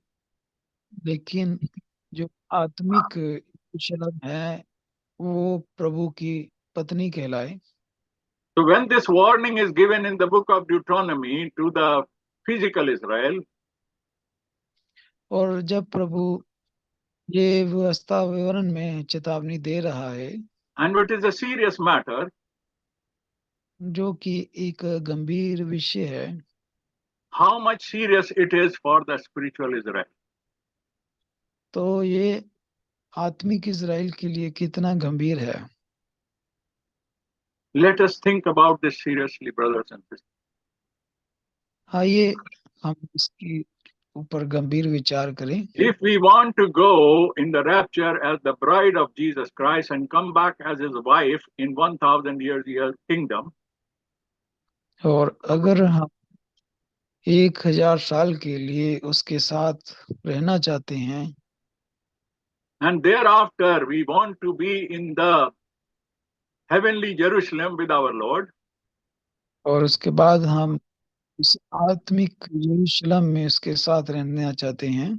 लेकिन जो आत्मिक यरूशलेम है वो प्रभु की पत्नी कहलाए। So when this warning is given in the book of Deuteronomy to the physical Israel, और जब प्रभु ये व्यवस्था विवरण में चेतावनी दे रहा है, and it is a serious matter, जो कि एक गंभीर विषय है, how much serious it is for the spiritual Israel. तो ये आत्मिक इज़राइल के लिए कितना गंभीर है। Let us think about this seriously, brothers and sisters. आइए हम इसके ऊपर गंभीर विचार करें। If we want to go in the rapture as the bride of Jesus Christ and come back as his wife in 1,000 years kingdom, और अगर हम 1000 साल के लिए उसके साथ रहना चाहते हैं, and thereafter we want to be in the heavenly Jerusalem with our Lord, और उसके बाद हम इस आत्मिक यरूशलेम में उसके साथ रहना चाहते हैं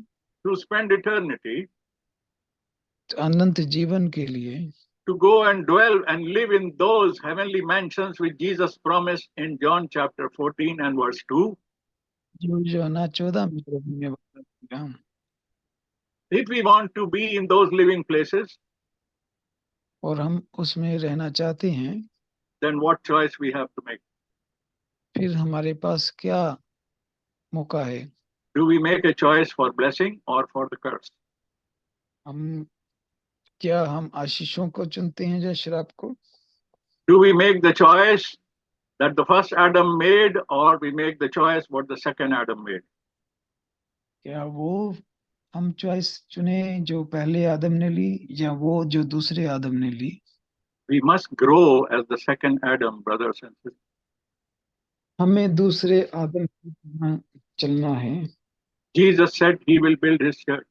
to spend eternity, अनंत जीवन के लिए, to go and dwell and live in those heavenly mansions which Jesus promised in John chapter 14 and verse 2. जो यूहन्ना 14 में प्रभु ने वादा किया। If we want to be in those living places, और हम उसमें रहना चाहते हैं, then what choice we have to make? फिर हमारे पास क्या मौका है? Do we make a choice for blessing or for the curse? क्या हम आशीषों को चुनते हैं या श्राप को? Do we make the choice that the first Adam made, or we make the choice what the second Adam made? क्या वो हम चॉइस चुने जो पहले आदम ने ली, या वो जो दूसरे आदम ने ली? We must grow as the second Adam, brothers and sisters. हमें दूसरे आदम की तरह चलना है। Jesus said he will build his church.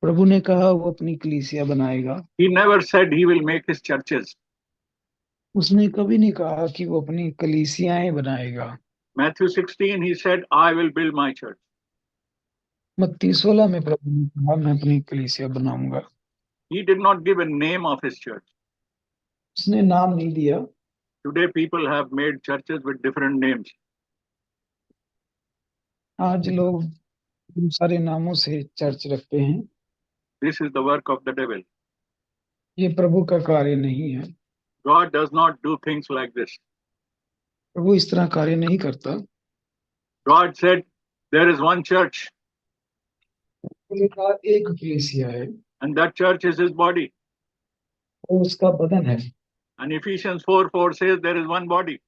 प्रभु ने कहा वो अपनी कलीसिया बनाएगा। He never said he will make his churches. उसने कभी नहीं कहा कि वो अपनी कलीसियाएं बनाएगा। Matthew 16, he said, I will build my church. मत्ती 16 में प्रभु ने कहा मैं अपनी कलीसिया बनाऊंगा। He did not give a name of his church. उसने नाम नहीं दिया। Today, people have made churches with different names. आज लोग बहुत सारे नामों से चर्च रखते हैं। This is the work of the devil. ये प्रभु का कार्य नहीं है। God does not do things like this. प्रभु इस तरह कार्य नहीं करता। God said, there is one church, उसने कहा एक कलीसिया है and that church is his body. और उसका बदन है। And Ephesians 4:4 says there is one body.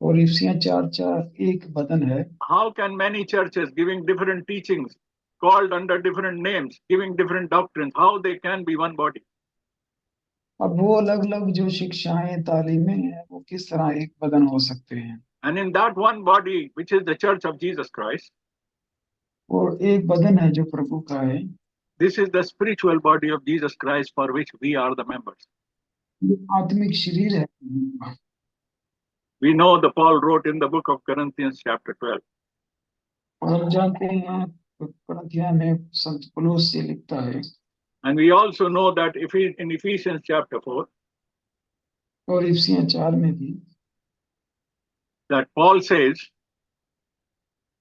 और इफिसियां 4:4 एक बदन है। How can many churches giving different teachings, called under different names, giving different doctrines, how they can be one body? अब वो अलग अलग जो शिक्षाएं तालीमें हैं वो किस तरह एक बदन हो सकते हैं? And in that one body, which is the church of Jesus Christ, और एक बदन है जो प्रभु का है। this is the spiritual body of Jesus Christ for which we are the members. ये आत्मिक शरीर है। We know the Paul wrote in the book of Corinthians chapter 12. और हम जानते हैं कुरिन्थियों में संत पौलुस से लिखता है। And we also know that if in Ephesians chapter 4, और इफिसियां 4 में भी that Paul says,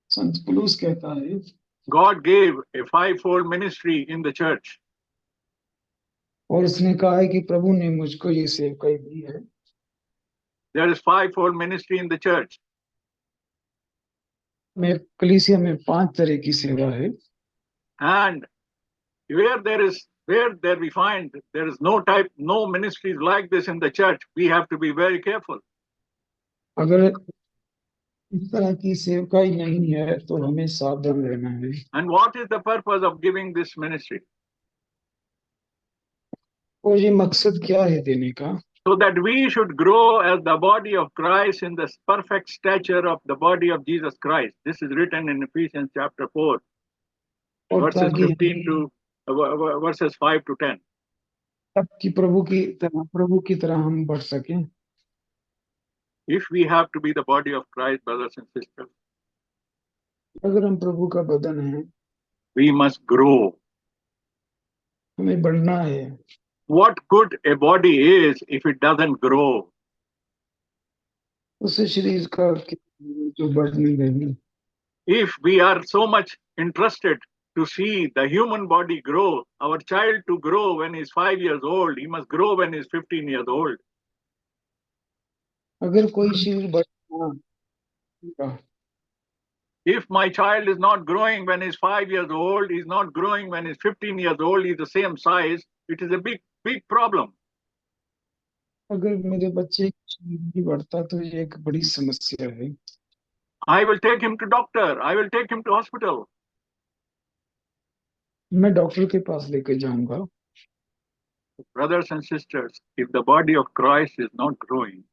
संत पौलुस कहता है God gave a fivefold ministry in the church. और उसने कहा है कि प्रभु ने मुझको ये सेवकाई दी है। There is fivefold ministry in the church. में कलीसिया में 5 तरह की सेवा है। And where there we find there is no ministries like this in the church, we have to be very careful. अगर इस तरह की सेवकाई नहीं है तो हमें सावधान रहना है। And what is the purpose of giving this ministry? और ये मकसद क्या है देने का? So that we should grow as the body of Christ in the perfect stature of the body of Jesus Christ. This is written in Ephesians chapter 4, और verses ताकि 15 to verses 5 to 10. कि प्रभु की तरह हम बढ़ सकें। If we have to be the body of Christ, brothers and sisters, अगर हम प्रभु का बदन है, we must grow. हमें बढ़ना है। What good a body is if it doesn't grow? उस शरीर का जो बढ़ने नहीं। If we are so much interested to see the human body grow, our child to grow when he's 5 years old, he must grow when he's 15 years old. अगर कोई शरीर बढ़ना, If my child is not growing when he's 5 years old, he's not growing when he's 15 years old, he's the same size, it is a big problem. अगर मेरे बच्चे का शरीर नहीं बढ़ता तो ये एक बड़ी समस्या है। I will take him to doctor. I will take him to hospital. मैं डॉक्टर के पास लेकर जाऊंगा। Brothers and sisters, if the body of Christ is not growing,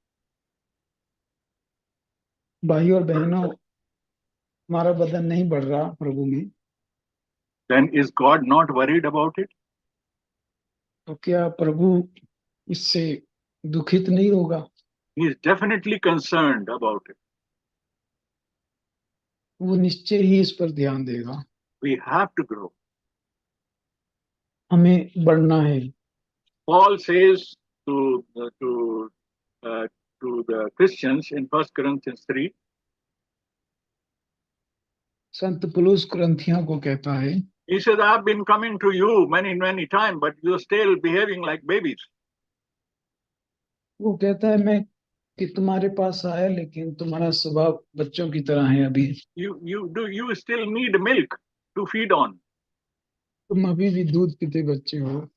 भाई और बहनों, हमारा बदन नहीं बढ़ रहा प्रभु में, then is God not worried about it? तो क्या प्रभु इससे दुखित नहीं होगा? He is definitely concerned about it. वो निश्चय ही इस पर ध्यान देगा। We have to grow. हमें बढ़ना है। Paul says to the Christians in 1 Corinthians 3, संत पौलुस कुरिन्थियों को कहता है, He says, I've been coming to you many, many times, but you're still behaving like babies. वो कहता है मैं कि तुम्हारे पास आया लेकिन तुम्हारा स्वभाव बच्चों की तरह है अभी। You still need milk to feed on. तुम अभी भी दूध पीते बच्चे हो।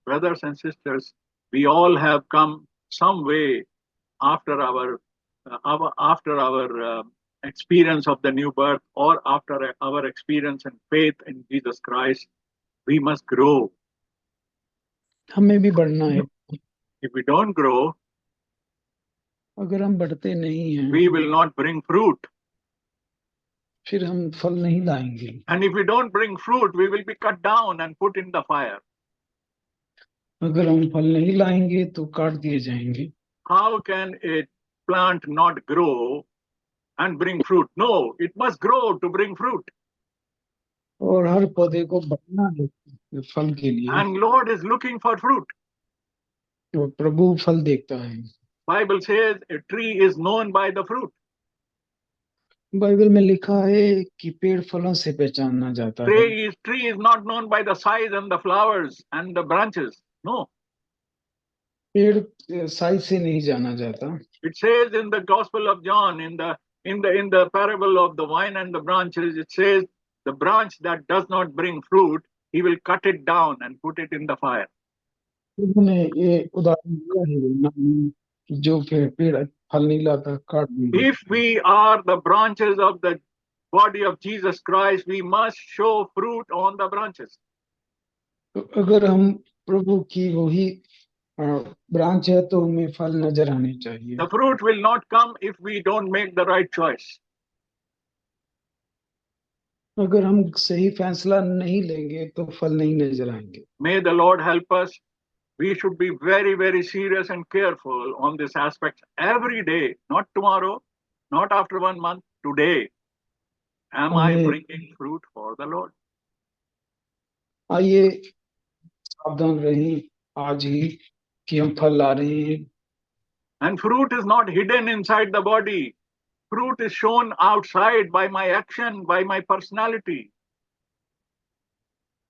Brothers and sisters, we all have come some way after our experience of the new birth, or after our experience and faith in Jesus Christ. We must grow. हमें भी बढ़ना है। If we don't grow, अगर हम बढ़ते नहीं हैं we will not bring fruit. फिर हम फल नहीं लाएंगे। And if we don't bring fruit, we will be cut down and put in the fire. अगर हम फल नहीं लाएंगे तो काट दिए जाएंगे। How can a plant not grow and bring fruit? No, it must grow to bring fruit. और हर पौधे को बढ़ना है फल के लिए। And Lord is looking for fruit. तो प्रभु फल देखता है। Bible says a tree is known by the fruit. Bible में लिखा है कि पेड़ फलों से पहचाना जाता है। Tree is not known by the size and the flowers and the branches. No. पेड़ साइज से नहीं जाना जाता। It says in the Gospel of John, in the parable of the vine and the branches, it says the branch that does not bring fruit, he will cut it down and put it in the fire. प्रभु ने ये उदाहरण दिया है यूहन्ना में कि जो पेड़ फल नहीं लाता काट दिया। If we are the branches of the body of Jesus Christ, we must show fruit on the branches. तो अगर हम प्रभु की वही ब्रांच है तो हमें फल नजर आने चाहिए। The fruit will not come if we don't make the right choice. अगर हम सही फैसला नहीं लेंगे तो फल नहीं नजर आएंगे। May the Lord help us. We should be very, very serious and careful on this aspect every day, not tomorrow, not after 1 month, today. Am I bringing fruit for the Lord? आइए सावधान रहें आज ही कि हम फल ला रहे हैं। And fruit is not hidden inside the body. Fruit is shown outside by my action, by my personality.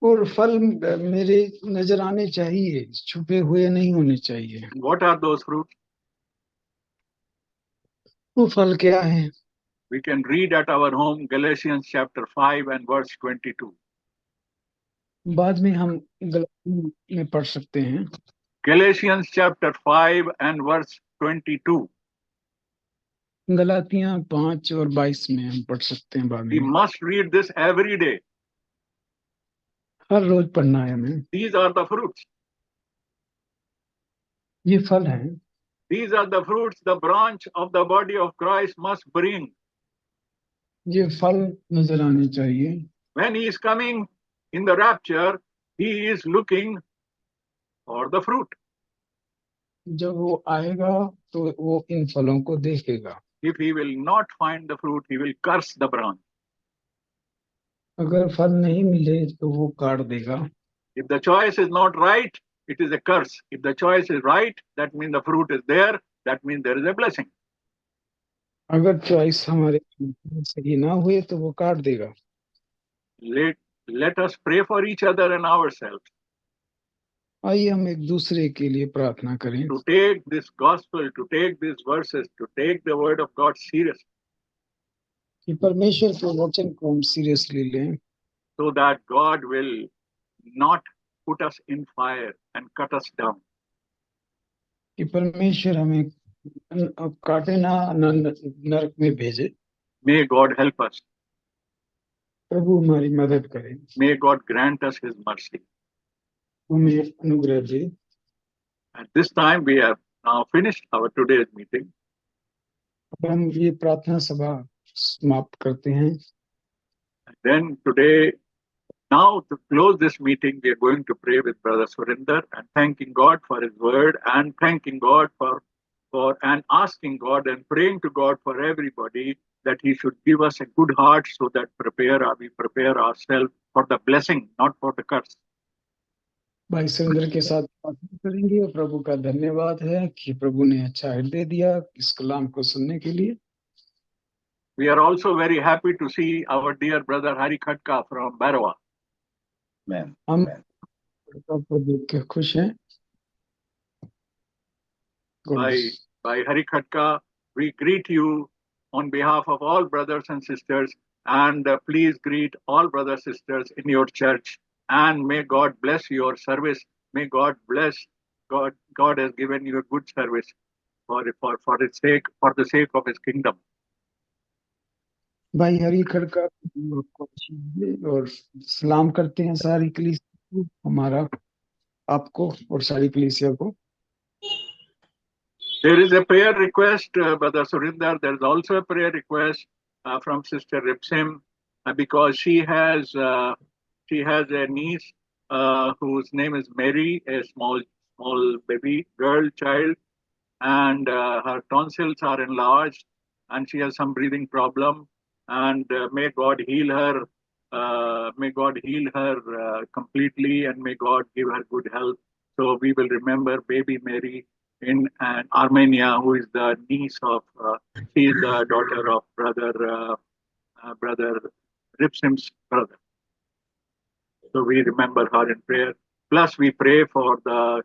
और फल मेरे नजर आने चाहिए, छुपे हुए नहीं होने चाहिए। What are those fruits? वो फल क्या है? We can read at our home Galatians chapter 5 and verse 22. बाद में हम गलातियों में पढ़ सकते हैं। Galatians chapter 5 and verse 22. गलातियां 5 और 22 में हम पढ़ सकते हैं बाद We में। must read this every day. हर रोज पढ़ना है हमें। These are the fruits. ये फल हैं। These are the fruits the branch of the body of Christ must bring. ये फल नजर आने चाहिए। When he is coming in the rapture, he is looking for the fruit. जब वो आएगा तो वो इन फलों को देखेगा। If he will not find the fruit, he will curse the branch. अगर फल नहीं मिले तो वो काट देगा। If the choice is not right, it is a curse. If the choice is right, that means the fruit is there. That means there is a blessing. अगर choice हमारे सही ना हुए तो वो काट देगा। Let us pray for each other and ourselves. आइए हम एक दूसरे के लिए प्रार्थना करें। To take this gospel, to take these verses, to take the word of God seriously. कि परमेश्वर के वचन को हम सीरियसली लें। So that God will not put us in fire and cut us down. कि परमेश्वर हमें काटे ना नरक में भेजे। May God help us. प्रभु हमारी मदद करे। May God grant us his mercy. हमें अनुग्रह दे। At this time we have now finished our today's meeting. अब हम ये प्रार्थना सभा समाप्त करते हैं। Then today, now to close this meeting, we are going to pray with Brother Surinder and thanking God for his word and thanking God for and asking God and praying to God for everybody that he should give us a good heart so that we prepare ourselves for the blessing, not for the curse. भाई सुरेंद्र के साथ प्रार्थना करेंगे और प्रभु का धन्यवाद है कि प्रभु ने अच्छा हृदय दिया इस कलाम को सुनने के लिए। We are also very happy to see our dear brother Hari Khatka from Barwa. Amen. हम Amen. आपको देख के खुश हैं। By Hari Khatka, we greet you on behalf of all brothers and sisters, and please greet all brothers and sisters in your church, and may God bless your service. May God bless. God has given you a good service for the sake of His kingdom. भाई हरी खड़का आपको अच्छी है और सलाम करते हैं सारी कलीसिया को, हमारा आपको और सारी कलीसिया को। There is a prayer request, Brother Surinder. There is also a prayer request from Sister Ripsim because she has a niece whose name is Mary, a small baby girl child, and her tonsils are enlarged, and she has some breathing problem. And may God heal her. May God heal her completely, and may God give her good health. So we will remember baby Mary in Armenia, who is the niece of, she is the daughter of brother Ripsim's brother. So we remember her in prayer. Plus, we pray for the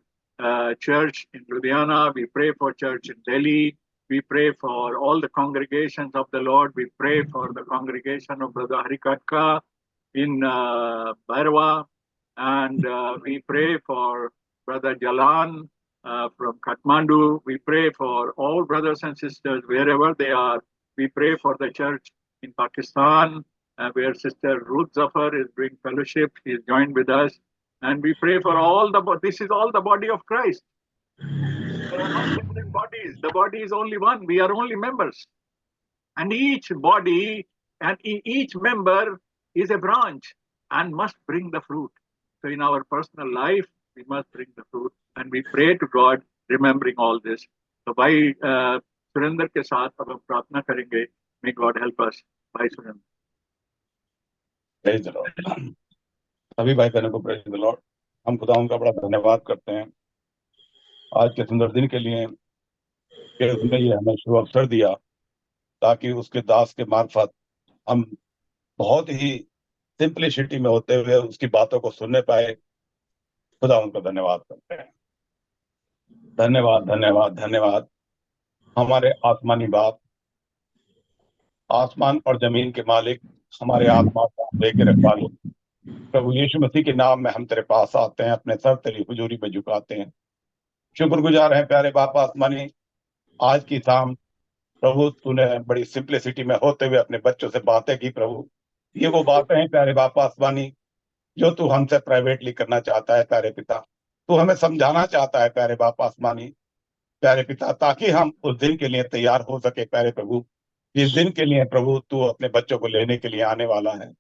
church in Ludhiana. We pray for church in Delhi. We pray for all the congregations of the Lord. We pray for the congregation of Brother Harikatka in Bhairava. And we pray for Brother Jalan from Kathmandu. We pray for all brothers and sisters wherever they are. We pray for the church in Pakistan, where Sister Ruth Zafar is doing fellowship. She is joined with us. And we pray for this is all the body of Christ. There are not different bodies. The body is only one. We are only members. And each body and each member is a branch and must bring the fruit. So in our personal life, we must bring the fruit. And we pray to God, remembering all this. So भाई सुरेंद्र के साथ अब हम प्रार्थना करेंगे. May God help us. भाई Surendra. Praise the Lord. सभी भाई बहनों को प्रेज द लॉर्ड। हम खुदा उनका बड़ा धन्यवाद करते हैं आज के सुंदर दिन के लिए कि उसने ये हमें शुभ अवसर दिया ताकि उसके दास के मार्फत हम बहुत ही सिंपलिसिटी में होते हुए उसकी बातों को सुनने पाए। खुदा उनका धन्यवाद करते हैं। धन्यवाद धन्यवाद धन्यवाद हमारे आसमानी बाप, आसमान और जमीन के मालिक, हमारे आत्मा का लेके रखवाले प्रभु यीशु मसीह के नाम में हम तेरे पास आते हैं, अपने सर तेरी हुजूरी में झुकाते हैं। शुक्रगुजार हैं प्यारे बाप आसमानी, आज की शाम प्रभु तूने बड़ी सिंपलिसिटी में होते हुए अपने बच्चों से बातें की। प्रभु ये वो बातें हैं प्यारे बाप आसमानी जो तू हमसे प्राइवेटली करना चाहता है प्यारे पिता। तू हमें समझाना चाहता है प्यारे बाप आसमानी प्यारे पिता, ताकि हम उस दिन के लिए तैयार हो सके प्यारे प्रभु, जिस दिन के लिए प्रभु तू अपने बच्चों को लेने के लिए आने वाला है।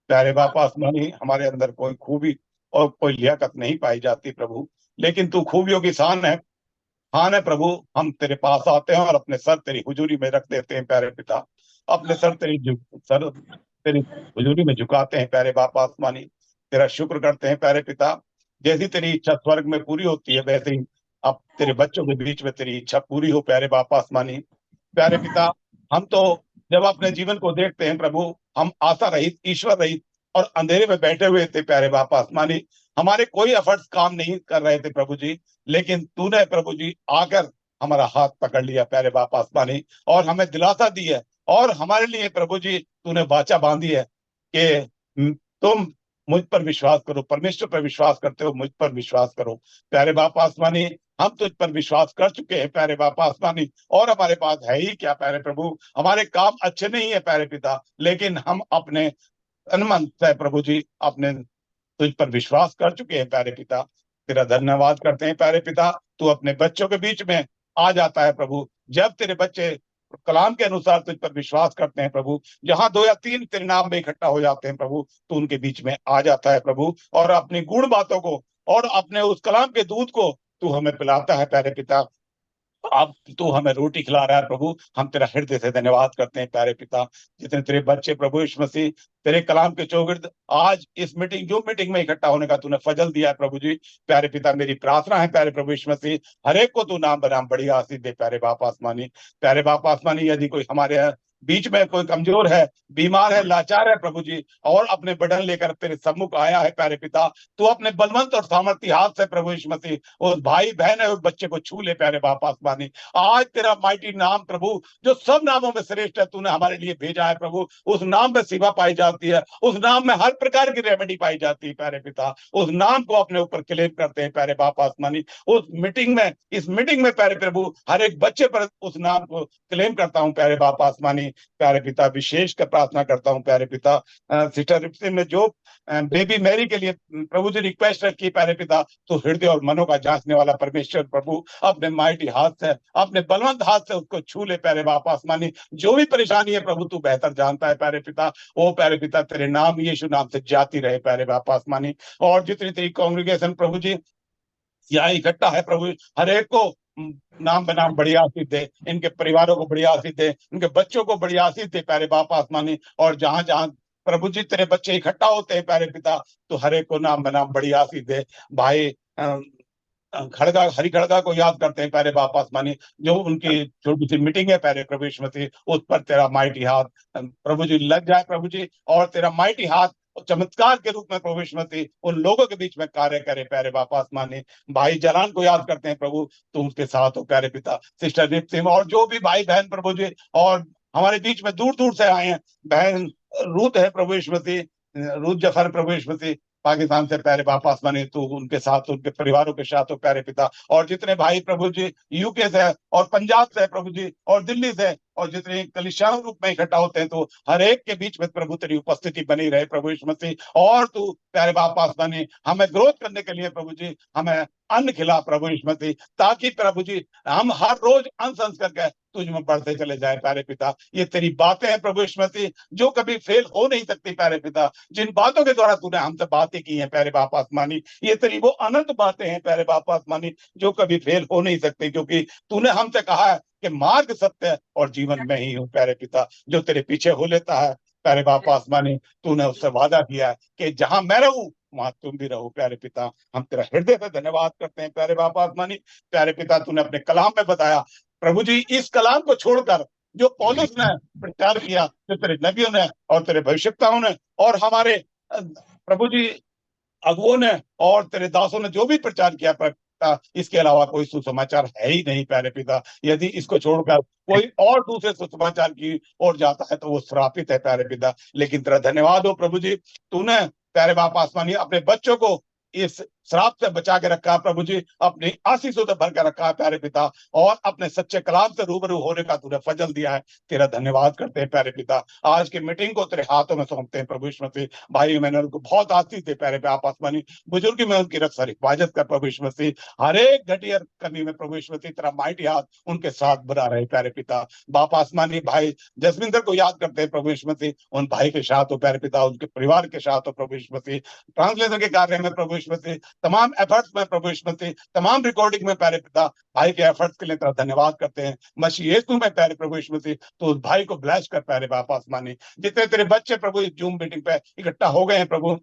प्यारे बाप आसमानी हमारे अंदर कोई खूबी और कोई लियाकत नहीं पाई जाती प्रभु, लेकिन तू खूबियों की शान है। हाँ है प्रभु, हम तेरे पास आते हैं और अपने सर तेरी हुजूरी में रख देते हैं प्यारे पिता। अपने सर तेरी हुजूरी में झुकाते हैं प्यारे बाप आसमानी। तेरा शुक्र करते हैं प्यारे पिता, जैसी तेरी इच्छा स्वर्ग में पूरी होती है वैसे ही अब तेरे बच्चों के बीच में तेरी इच्छा पूरी हो प्यारे बाप आसमानी। प्यारे पिता, हम तो जब अपने जीवन को देखते हैं प्रभु, हम आशा रहित, ईश्वर रहित और अंधेरे में बैठे हुए थे प्यारे बाप आसमानी। हमारे कोई एफर्ट्स काम नहीं कर रहे थे प्रभु जी, लेकिन तूने प्रभु जी आकर हमारा हाथ पकड़ लिया प्यारे बाप आसमानी और हमें दिलासा दी है और हमारे लिए प्रभु जी तूने वाचा बांधी है कि तुम मुझ पर विश्वास करो, परमेश्वर पर विश्वास करते हो, मुझ पर विश्वास करो प्यारे बाप आसमानी। हम तुझ पर विश्वास कर चुके हैं प्यारे बाप आसमानी और हमारे पास है ही क्या प्यारे प्रभु, हमारे काम अच्छे नहीं है प्यारे पिता, लेकिन हम अपने तन-मन से प्रभु जी अपने तुझ पर विश्वास कर चुके हैं प्यारे पिता। तेरा धन्यवाद करते हैं प्यारे पिता, तू अपने बच्चों के बीच में आ जाता है प्रभु। जब तेरे बच्चे कलाम के अनुसार तुझ पर विश्वास करते हैं प्रभु, जहां 2 या 3 तेरे नाम में इकट्ठा हो जाते हैं प्रभु, तू उनके बीच में आ जाता है प्रभु और अपनी गुण बातों को और अपने उस कलाम के दूध को तू हमें पिलाता है प्यारे पिता। अब तू हमें रोटी खिला रहा है प्रभु, हम तेरा हृदय से धन्यवाद करते हैं प्यारे पिता। जितने तेरे बच्चे प्रभु यीशु मसीह तेरे कलाम के चौगिर्द आज इस मीटिंग में इकट्ठा होने का तूने फजल दिया है प्रभु जी। प्यारे पिता, मेरी प्रार्थना है प्यारे प्रभु यीशु मसीह, हर एक को तू नाम बनाम बड़ी आशीष दे प्यारे बाप आसमानी। प्यारे बाप आसमानी, यदि कोई हमारे बीच में कोई कमजोर है, बीमार है, लाचार है प्रभु जी, और अपने बर्डन लेकर तेरे सम्मुख आया है प्यारे पिता, तू अपने बलवंत और सामर्थ्य हाथ से प्रभु यीशु मसीह उस भाई बहन है, उस बच्चे को छू ले प्यारे बाप आसमानी। आज तेरा माइटी नाम प्रभु जो सब नामों में श्रेष्ठ है, तूने हमारे लिए भेजा है प्रभु। उस नाम में सेवा पाई जाती है, उस नाम में हर प्रकार की रेमेडी पाई जाती है प्यारे पिता। उस नाम को अपने ऊपर क्लेम करते हैं प्यारे बाप आसमानी। उस मीटिंग में, इस मीटिंग में प्यारे प्रभु हर एक बच्चे पर उस नाम को क्लेम करता हूं प्यारे बाप आसमानी। प्यारे पिता विशेष कर प्रार्थना करता हूं प्यारे पिता, सिस्टर रिप्सी ने जो बेबी मैरी के लिए प्रभु जी रिक्वेस्ट रखी प्यारे पिता, तो हृदय और मनों का जांचने वाला परमेश्वर प्रभु अपने माइटी हाथ से, अपने बलवंत हाथ से उसको छू ले प्यारे बाप आसमानी। जो भी परेशानी है प्रभु तू बेहतर जानता है प्यारे पिता। ओ प्यारे पिता तेरे नाम यीशु नाम से जाती रहे प्यारे बाप आसमानी। और जितनी तेरी कांग्रेगेशन प्रभु जी यहाँ इकट्ठा है प्रभु, हर एक को नाम बनाम बड़ी आशीष दे, इनके परिवारों को बड़ी आशीष दे, इनके बच्चों को बड़ी आशीष दे प्यारे बाप आसमानी। और जहां जहां प्रभु जी तेरे बच्चे इकट्ठा होते हैं प्यारे पिता, तो हर एक को नाम बनाम बड़ी आशीष दे। भाई खड़गा, हरी खड़गा को याद करते हैं प्यारे बाप आसमानी, जो उनकी छोटी सी मीटिंग है प्यारे प्रभु यीशु मसीह, उस पर तेरा माइटी हाथ प्रभु जी लग जाए प्रभु जी, और तेरा माइटी हाथ चमत्कार के रूप में प्रभु यीशु मसीह उन लोगों के बीच में कार्य करे प्यारे बाप आसमानी। भाई जलान को याद करते हैं प्रभु, तो उनके साथ हो प्यारे पिता। सिस्टर दीप सिंह और जो भी भाई बहन प्रभु जी और हमारे बीच में दूर दूर से आए हैं, बहन रूत है प्रभु यीशु मसीह, रूत जफर प्रभु यीशु मसीह पाकिस्तान से प्यारे बाप आसमानी, तो उनके साथ, उनके परिवारों के साथ हो प्यारे पिता। और जितने भाई प्रभु जी यूके से और पंजाब से प्रभु जी और दिल्ली से और जितने कलिसियाओं रूप में इकट्ठा होते हैं, तो हर एक के बीच में प्रभु तेरी उपस्थिति बनी रहे प्रभु यीशु मसीह। और तू प्यारे बाप आसमानी हमें ग्रोथ करने के लिए प्रभु जी हमें अन्न खिला प्रभु यीशु मसीह, ताकि प्रभु जी हम हर रोज अनसंस करके तुझ में बढ़ते चले जाए प्यारे पिता। ये तेरी बातें हैं प्रभु यीशु मसीह जो कभी फेल हो नहीं सकती प्यारे पिता। जिन बातों के द्वारा तूने हमसे बातें की हैं प्यारे बाप आसमानी, ये तेरी वो अनंत बातें हैं प्यारे बाप आसमानी जो कभी फेल हो नहीं सकती, क्योंकि तूने हमसे कहा है कि मार्ग सत्य और जीवन में ही हूँ प्यारे पिता। जो तेरे पीछे हो लेता है प्यारे बाप आसमानी, तूने उससे वादा किया है कि जहां मैं रहूं वहां तुम भी रहो प्यारे पिता। हम तेरा हृदय से धन्यवाद करते हैं प्यारे बाप आसमानी। प्यारे पिता तूने अपने कलाम में बताया प्रभु जी, इस कलाम को छोड़कर जो पौलुस ने प्रचार किया, जो तेरे नबियों ने और तेरे भविष्यवक्ताओं ने और हमारे प्रभु जी अगुओं ने और तेरे दासों ने जो भी प्रचार किया पिता, इसके अलावा कोई सुसमाचार है ही नहीं प्यारे पिता। यदि इसको छोड़कर कोई और दूसरे सुसमाचार की ओर जाता है तो वो श्रापित है प्यारे पिता। लेकिन तेरा धन्यवाद हो प्रभु जी, तूने प्यारे बाप आसमानी अपने बच्चों को इस श्राप से बचा के रखा प्रभु जी, अपनी आशीषों से भर के रखा है प्यारे पिता, और अपने सच्चे कलाम से रूबरू होने का तूने फजल दिया है। तेरा धन्यवाद करते हैं प्यारे पिता। आज की मीटिंग को तेरे हाथों में सौंपते हैं प्रभु यीशु मसीह। भाई मैंने उनको बहुत आशीष दे प्यारे पे आप आसमानी, बुजुर्ग में उनकी रक्षा हिफाजत कर प्रभु यीशु मसीह। हर एक घटिया कमी में प्रभु यीशु मसीह तेरा माइटी हाथ उनके साथ बना रहे प्यारे पिता। बाप आसमानी भाई जसविंदर को याद करते हैं प्रभु यीशु मसीह, उन भाई के साथ हो प्यारे पिता, उनके परिवार के साथ हो प्रभु यीशु मसीह। ट्रांसलेशन के कार्य में प्रभु यीशु मसीह, तमाम एफर्ट्स में प्रभु यीशु मसीह, तमाम रिकॉर्डिंग में प्यारे पिता भाई के एफर्ट्स के लिए तेरा धन्यवाद करते हैं मसीह यीशु में प्यारे प्रभु यीशु मसीह। तो उस भाई को ब्लेस कर प्यारे बाप आसमानी। जितने तेरे बच्चे प्रभु इस जूम मीटिंग पे इकट्ठा हो गए हैं प्रभु,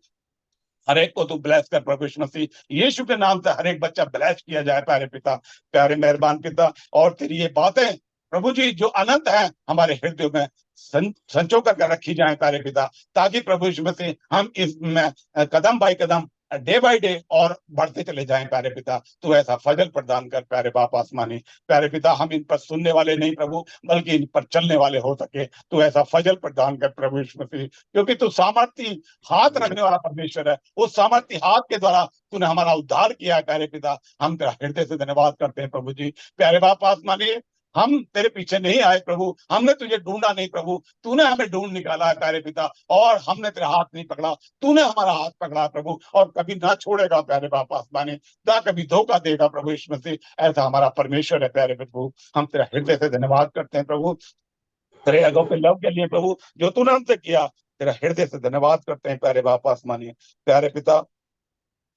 हर एक को तू ब्लेस कर प्रभु यीशु मसीह। यीशु के नाम से हर एक बच्चा ब्लेस किया जाए प्यारे पिता, प्यारे मेहरबान पिता। और तेरी ये बातें प्रभु जी जो अनंत है हमारे हृदय में संचो कर रखी जाए प्यारे पिता, ताकि प्रभु यीशु मसीह हम इसमें कदम बाई कदम डे बाय डे और बढ़ते चले जाएं प्यारे पिता। तो ऐसा फजल प्रदान कर प्यारे बाप आसमानी। प्यारे पिता हम इन पर सुनने वाले नहीं प्रभु, बल्कि इन पर चलने वाले हो सके, तो ऐसा फजल प्रदान कर प्रभु यीशु मसीह, क्योंकि तू सामर्थी हाथ रखने वाला परमेश्वर है। उस सामर्थी हाथ के द्वारा तूने हमारा उद्धार किया है प्यारे पिता। हम तेरा हृदय से धन्यवाद करते हैं प्रभु जी। प्यारे बाप आसमानी, हम तेरे पीछे नहीं आए प्रभु, हमने तुझे ढूंढा नहीं प्रभु, तूने हमें ढूंढ निकाला है प्यारे पिता। और हमने तेरा हाथ नहीं पकड़ा, तूने हमारा हाथ पकड़ा प्रभु, और कभी ना छोड़ेगा प्यारे बाप आसमानी, ना कभी धोखा देगा प्रभु यीशु मसीह। ऐसा हमारा परमेश्वर है प्यारे प्रभु। हम तेरा हृदय से धन्यवाद करते हैं प्रभु, तेरे अगो के लव के लिए प्रभु जो तूने हमसे किया। तेरा हृदय से धन्यवाद करते हैं प्यारे बाप आसमानी। प्यारे पिता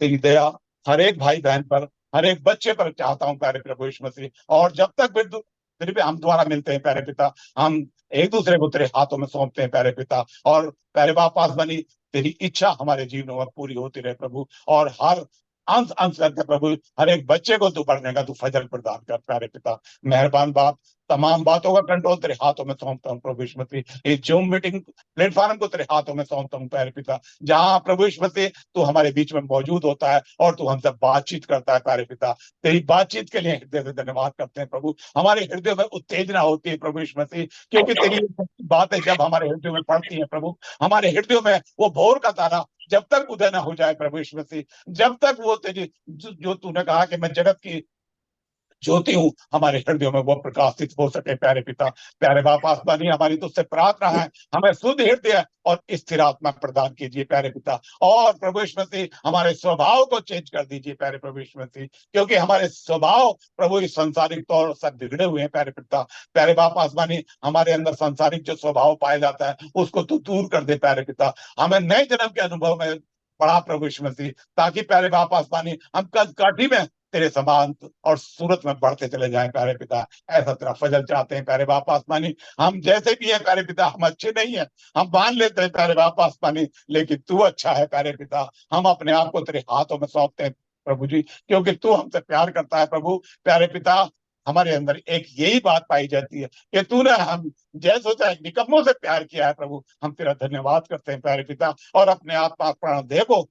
तेरी दया हर एक भाई बहन पर, हर एक बच्चे पर चाहता हूँ प्यारे प्रभु यीशु मसीह। और जब तक फिर भी हम द्वारा मिलते हैं प्यारे पिता, हम एक दूसरे को तेरे हाथों में सौंपते हैं प्यारे पिता। और प्यारे बाप आसमानी, तेरी इच्छा हमारे जीवनों में पूरी होती रहे प्रभु। और हर अंश अंश करके प्रभु हर एक बच्चे को तू पढ़ने का तू फजल प्रदान कर प्यारे पिता। मेहरबान बाप, तमाम बातों का कंट्रोल तेरे हाथों में सौंपता हूँ प्रभु यीशु मसीह। इस जूम मीटिंग प्लेटफॉर्म को तेरे हाथों में सौंपता हूँ प्यारे पिता, जहां प्रभु यीशु मसीह तू हमारे बीच में मौजूद होता है और तू हमसे बातचीत करता है प्यारे पिता। तेरी बातचीत के लिए हृदय से धन्यवाद करते हैं प्रभु। हमारे हृदय में उत्तेजना होती है प्रभु यीशु मसीह, क्योंकि तेरी बातें जब हमारे हृदय में पड़ती है प्रभु, हमारे हृदय में वो भोर का तारा जब तक उदय ना हो जाए प्रभु यीशु मसीह, जब तक वो तेरी जो तूने कहा कि मैं जगत की ज्योति हूँ, हमारे हृदयों में वो प्रकाशित हो सके प्यारे पिता। प्यारे बाप आसमानी, हमारी तुझसे प्रार्थना है, हमें शुद्ध हृदय और स्थिर आत्मा प्रदान कीजिए प्यारे पिता। और प्रभु यीशु मसीह हमारे स्वभाव को चेंज कर दीजिए प्यारे प्रभु यीशु मसीह, क्योंकि हमारे स्वभाव प्रभु इस संसारिक तौर से बिगड़े हुए हैं प्यारे पिता। प्यारे बाप आसमानी, हमारे अंदर संसारिक जो स्वभाव पाया जाता है उसको तू दूर कर दे प्यारे पिता। हमें नए जन्म के अनुभव में बढ़ा प्रभु यीशु मसीह, ताकि प्यारे बाप आसमानी हम कद काठी में तेरे समान और सूरत में बढ़ते चले जाएं प्यारे पिता। ऐसा तेरा फजल चाहते हैं प्यारे बाप आसमानी। हम जैसे भी हैं प्यारे पिता, हम अच्छे नहीं हैं, हम मान लेते हैं प्यारे बाप आसमानी, लेकिन तू अच्छा है प्यारे पिता। हम अपने आप को तेरे हाथों में सौंपते हैं प्रभु जी, क्योंकि तू हमसे प्यार करता है प्रभु। प्यारे पिता, हमारे अंदर एक यही बात पाई जाती है कि तूने हम जैसे चाहे निकम्मों से प्यार किया है प्रभु। हम तेरा धन्यवाद करते हैं प्यारे पिता, और अपने आत्मा प्राण देह को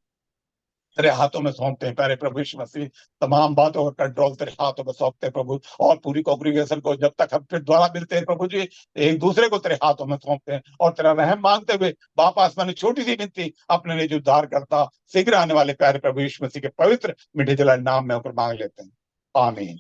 तेरे हाथों में सौंपते हैं प्यारे प्रभु यीशु मसीह। तमाम बातों का कंट्रोल तेरे हाथों में सौंपते हैं प्रभु, और पूरी कांग्रेगेशन को जब तक हम फिर दोबारा मिलते हैं प्रभु जी, एक दूसरे को तेरे हाथों में सौंपते हैं और तेरा रहम मांगते हुए बाप आसमानी छोटी सी विनती अपने लिए जो उद्धार करता शीघ्र आने वाले प्यारे प्रभु यीशु मसीह के पवित्र मीठे जलाल नाम में होकर मांग लेते हैं, आमीन।